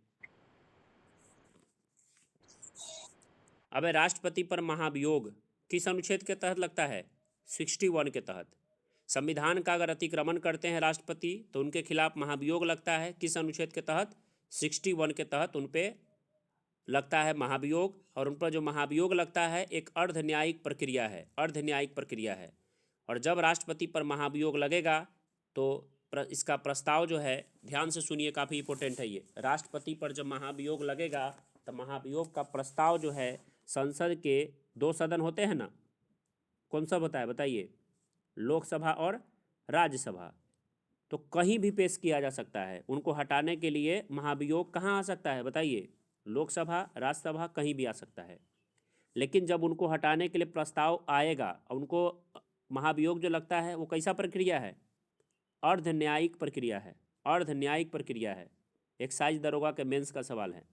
अबे राष्ट्रपति पर महाभियोग किस अनुच्छेद के तहत लगता है? 61 के तहत। संविधान का अगर अतिक्रमण करते हैं राष्ट्रपति तो उनके खिलाफ महाभियोग लगता है। किस अनुच्छेद के तहत? 61 के तहत उन पे लगता है महाभियोग। और उन पर जो महाभियोग लगता है एक अर्ध न्यायिक प्रक्रिया है, अर्ध न्यायिक प्रक्रिया है। और जब राष्ट्रपति पर महाभियोग लगेगा तो इसका प्रस्ताव जो है, ध्यान से सुनिए, काफ़ी इंपॉर्टेंट है ये। राष्ट्रपति पर जब महाभियोग लगेगा तो महाभियोग का प्रस्ताव जो है संसद के 2 सदन होते हैं ना, कौन सा होता है बताइए? लोकसभा और राज्यसभा। तो कहीं भी पेश किया जा सकता है। उनको हटाने के लिए महाभियोग कहाँ आ सकता है बताइए? लोकसभा, राज्यसभा, कहीं भी आ सकता है। लेकिन जब उनको हटाने के लिए प्रस्ताव आएगा, उनको महाभियोग जो लगता है वो कैसा प्रक्रिया है? अर्ध न्यायिक प्रक्रिया है, अर्ध न्यायिक प्रक्रिया है। एक्साइज दरोगा के मेंस का सवाल है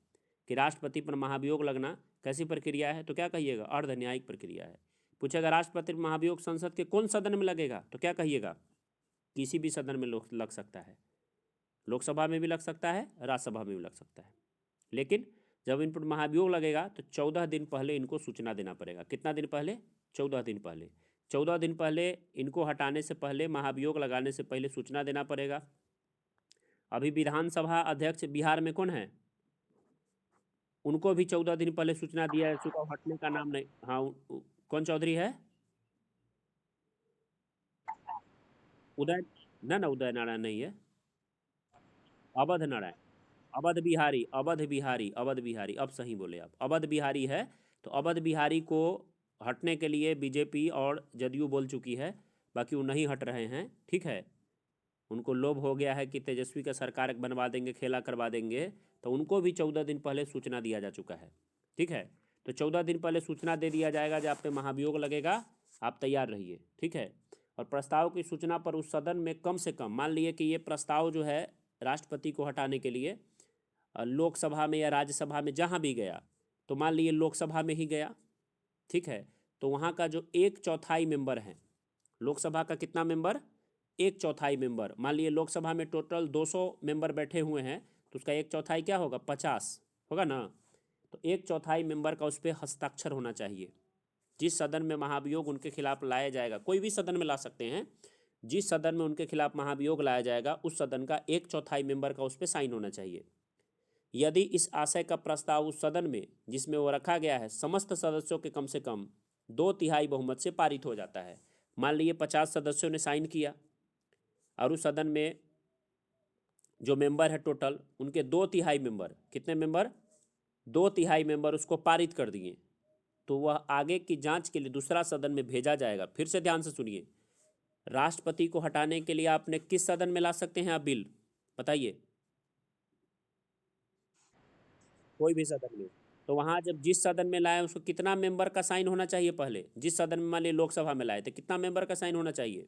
कि राष्ट्रपति पर महाभियोग लगना कैसी प्रक्रिया है, तो क्या कहिएगा? अर्ध न्यायिक प्रक्रिया है। पूछेगा राष्ट्रपति पर महाभियोग संसद के कौन सदन में लगेगा, तो क्या कहिएगा? किसी भी सदन में लग सकता है। लोकसभा में भी लग सकता है, राज्यसभा में भी लग सकता है। लेकिन जब इन पर महाभियोग लगेगा तो 14 दिन पहले इनको सूचना देना पड़ेगा। कितना दिन पहले? 14 दिन पहले। 14 दिन पहले इनको हटाने से पहले, महाभियोग लगाने से पहले सूचना देना पड़ेगा। अभी विधानसभा अध्यक्ष बिहार में कौन है? उनको भी 14 दिन पहले सूचना दिया जा चुका, हटने का नाम नहीं। हाँ कौन चौधरी है? उदय, ना उदय नारायण नहीं है, अवध नारायण, अवध बिहारी, अवध बिहारी, अवध बिहारी, अब सही बोले आप, अवध बिहारी है। तो अवध बिहारी को हटने के लिए बीजेपी और जदयू बोल चुकी है, बाकी वो नहीं हट रहे हैं, ठीक है। उनको लोभ हो गया है कि तेजस्वी का सरकार बनवा देंगे, खेला करवा देंगे, तो उनको भी 14 दिन पहले सूचना दिया जा चुका है, ठीक है। तो 14 दिन पहले सूचना दे दिया जाएगा जब आप पे महाभियोग लगेगा, आप तैयार रहिए, ठीक है। और प्रस्ताव की सूचना पर उस सदन में कम से कम, मान लिए कि ये प्रस्ताव जो है राष्ट्रपति को हटाने के लिए लोकसभा में या राज्यसभा में जहाँ भी गया, तो मान लिए लोकसभा में ही गया, ठीक है। तो वहाँ का जो 1/4 मेंबर हैं, लोकसभा का कितना मेंबर? 1/4 मेंबर। मान लिए लोकसभा में टोटल 200 मेंबर बैठे हुए हैं, तो उसका 1/4 क्या होगा? 50 होगा ना। तो 1/4 मेंबर का उस पर हस्ताक्षर होना चाहिए। जिस सदन में महाभियोग उनके खिलाफ लाया जाएगा, कोई भी सदन में ला सकते हैं, जिस सदन में उनके खिलाफ महाभियोग लाया जाएगा उस सदन का 1/4 मेंबर का उस पर साइन होना चाहिए। यदि इस आशय का प्रस्ताव उस सदन में जिसमें वो रखा गया है समस्त सदस्यों के कम से कम 2/3 बहुमत से पारित हो जाता है, मान लीजिए 50 सदस्यों ने साइन किया और उस सदन में जो मेंबर है टोटल उनके 2/3 मेंबर, कितने मेंबर? 2/3 मेंबर उसको पारित कर दिए, तो वह आगे की जांच के लिए दूसरा सदन में भेजा जाएगा। फिर से ध्यान से सुनिए, राष्ट्रपति को हटाने के लिए आपने किस सदन में ला सकते हैं आप बिल? बताइए। कोई भी सदन में। तो वहाँ जब जिस सदन में लाए उसको कितना मेंबर का साइन होना चाहिए? पहले जिस सदन में मान लीजिए लोकसभा में लाए तो कितना मेंबर का साइन होना चाहिए?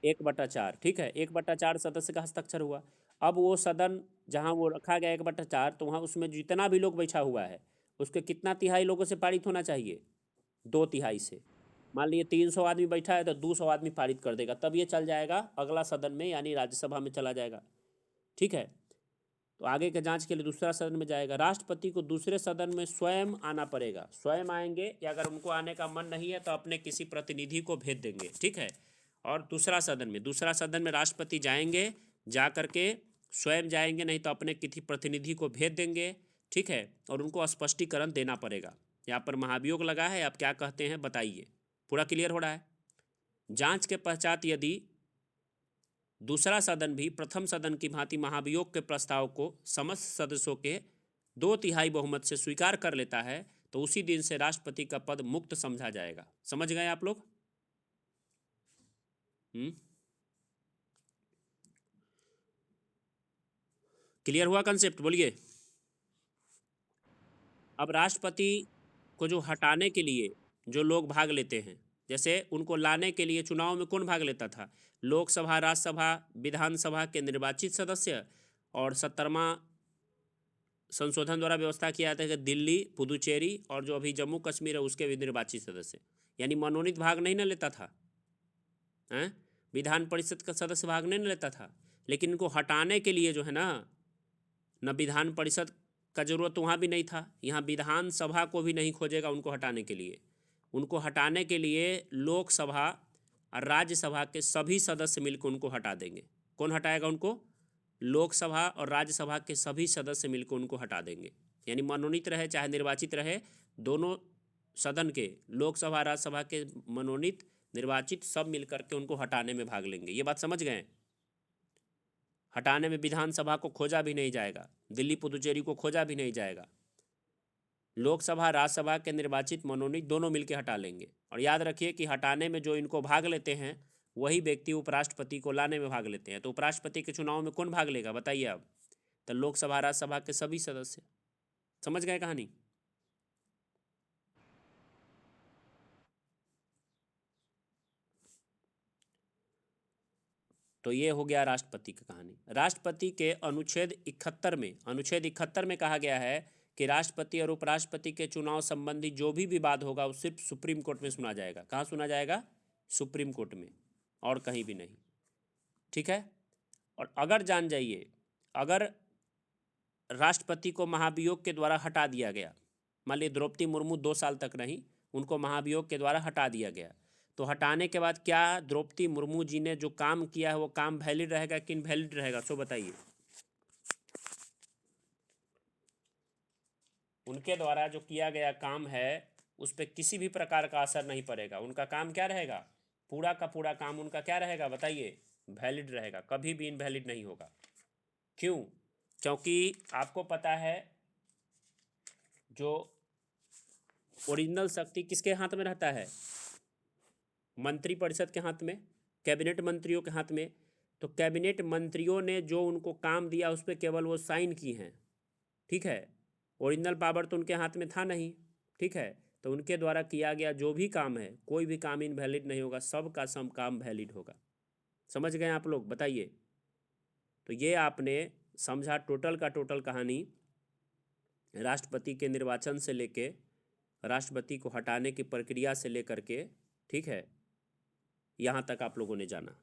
1/4, ठीक है, 1/4 सदस्य का हस्ताक्षर हुआ। अब वो सदन जहाँ वो रखा गया 1/4, तो वहाँ उसमें जितना भी लोग बैठा हुआ है उसके कितना तिहाई लोगों से पारित होना चाहिए? 2/3 से। मान लीजिए 300 आदमी बैठा है तो 200 आदमी पारित कर देगा, तब ये चल जाएगा अगला सदन में, यानी राज्यसभा में चला जाएगा, ठीक है। तो आगे के जांच के लिए दूसरा सदन में जाएगा। राष्ट्रपति को दूसरे सदन में स्वयं आना पड़ेगा, स्वयं आएंगे, या अगर उनको आने का मन नहीं है तो अपने किसी प्रतिनिधि को भेज देंगे, ठीक है। और दूसरा सदन में राष्ट्रपति जाएंगे, जा करके स्वयं जाएंगे, नहीं तो अपने किसी प्रतिनिधि को भेज देंगे, ठीक है। और उनको स्पष्टीकरण देना पड़ेगा, यहाँ पर महाभियोग लगा है, आप क्या कहते हैं बताइए। पूरा क्लियर हो रहा है? जांच के पश्चात यदि दूसरा सदन भी प्रथम सदन की भांति महाभियोग के प्रस्ताव को समस्त सदस्यों के 2/3 बहुमत से स्वीकार कर लेता है, तो उसी दिन से राष्ट्रपति का पद मुक्त समझा जाएगा। समझ गए आप लोग? क्लियर हुआ कंसेप्ट? बोलिए। अब राष्ट्रपति को जो हटाने के लिए जो लोग भाग लेते हैं, जैसे उनको लाने के लिए चुनाव में कौन भाग लेता था? लोकसभा, राज्यसभा, विधानसभा के निर्वाचित सदस्य, और 70वां संशोधन द्वारा व्यवस्था किया जाता है कि दिल्ली, पुदुचेरी और जो अभी जम्मू कश्मीर है उसके भी निर्वाचित सदस्य, यानी मनोनीत भाग नहीं ना लेता था, हैं? विधान परिषद का सदस्य भाग नहीं ना लेता था। लेकिन इनको हटाने के लिए जो है ना, न विधान परिषद का जरूरत वहाँ भी नहीं था, यहाँ विधानसभा को भी नहीं खोजेगा उनको हटाने के लिए। उनको हटाने के लिए लोकसभा और राज्यसभा के सभी सदस्य मिलकर उनको हटा देंगे। कौन हटाएगा उनको? लोकसभा और राज्यसभा के सभी सदस्य मिलकर उनको हटा देंगे, यानी मनोनीत रहे चाहे निर्वाचित रहे, दोनों सदन के लोकसभा राज्यसभा के मनोनीत निर्वाचित सब मिलकर के उनको हटाने में भाग लेंगे। ये बात समझ गए? हटाने में विधानसभा को खोजा भी नहीं जाएगा, दिल्ली पुदुचेरी को खोजा भी नहीं जाएगा, लोकसभा राज्यसभा के निर्वाचित मनोनीत दोनों मिलकर हटा लेंगे। और याद रखिए कि हटाने में जो इनको भाग लेते हैं वही व्यक्ति उपराष्ट्रपति को लाने में भाग लेते हैं। तो उपराष्ट्रपति के चुनाव में कौन भाग लेगा बताइए आप? तो लोकसभा राज्यसभा के सभी सदस्य। समझ गए कहानी? तो ये हो गया राष्ट्रपति की कहानी। राष्ट्रपति के अनुच्छेद 71 में कहा गया है कि राष्ट्रपति और उपराष्ट्रपति के चुनाव संबंधी जो भी विवाद होगा वो सिर्फ सुप्रीम कोर्ट में सुना जाएगा। कहाँ सुना जाएगा? सुप्रीम कोर्ट में, और कहीं भी नहीं, ठीक है। और अगर जान जाइए, अगर राष्ट्रपति को महाभियोग के द्वारा हटा दिया गया, मान लीजिए द्रौपदी मुर्मू 2 साल तक रहीं, उनको महाभियोग के द्वारा हटा दिया गया, तो हटाने के बाद क्या द्रौपदी मुर्मू जी ने जो काम किया है वो काम वैलिड रहेगा कि इनवैलिड रहेगा? सो बताइए। उनके द्वारा जो किया गया काम है उस पर किसी भी प्रकार का असर नहीं पड़ेगा। उनका काम क्या रहेगा, पूरा का पूरा काम उनका क्या रहेगा बताइए, वैलिड रहेगा, कभी भी इनवैलिड नहीं होगा। क्यों? क्योंकि आपको पता है जो ओरिजिनल शक्ति किसके हाथ में रहता है, मंत्रिपरिषद के हाथ में, कैबिनेट मंत्रियों के हाथ में। तो कैबिनेट मंत्रियों ने जो उनको काम दिया उस पर केवल वो साइन की हैं, ठीक है। ओरिजिनल पावर तो उनके हाथ में था नहीं, ठीक है। तो उनके द्वारा किया गया जो भी काम है, कोई भी काम इनवैलिड नहीं होगा, सब का सब काम वैलिड होगा। समझ गए आप लोग, बताइए। तो ये आपने समझा टोटल का टोटल कहानी, राष्ट्रपति के निर्वाचन से लेके राष्ट्रपति को हटाने की प्रक्रिया से लेकर के, ठीक है, यहाँ तक आप लोगों ने जाना।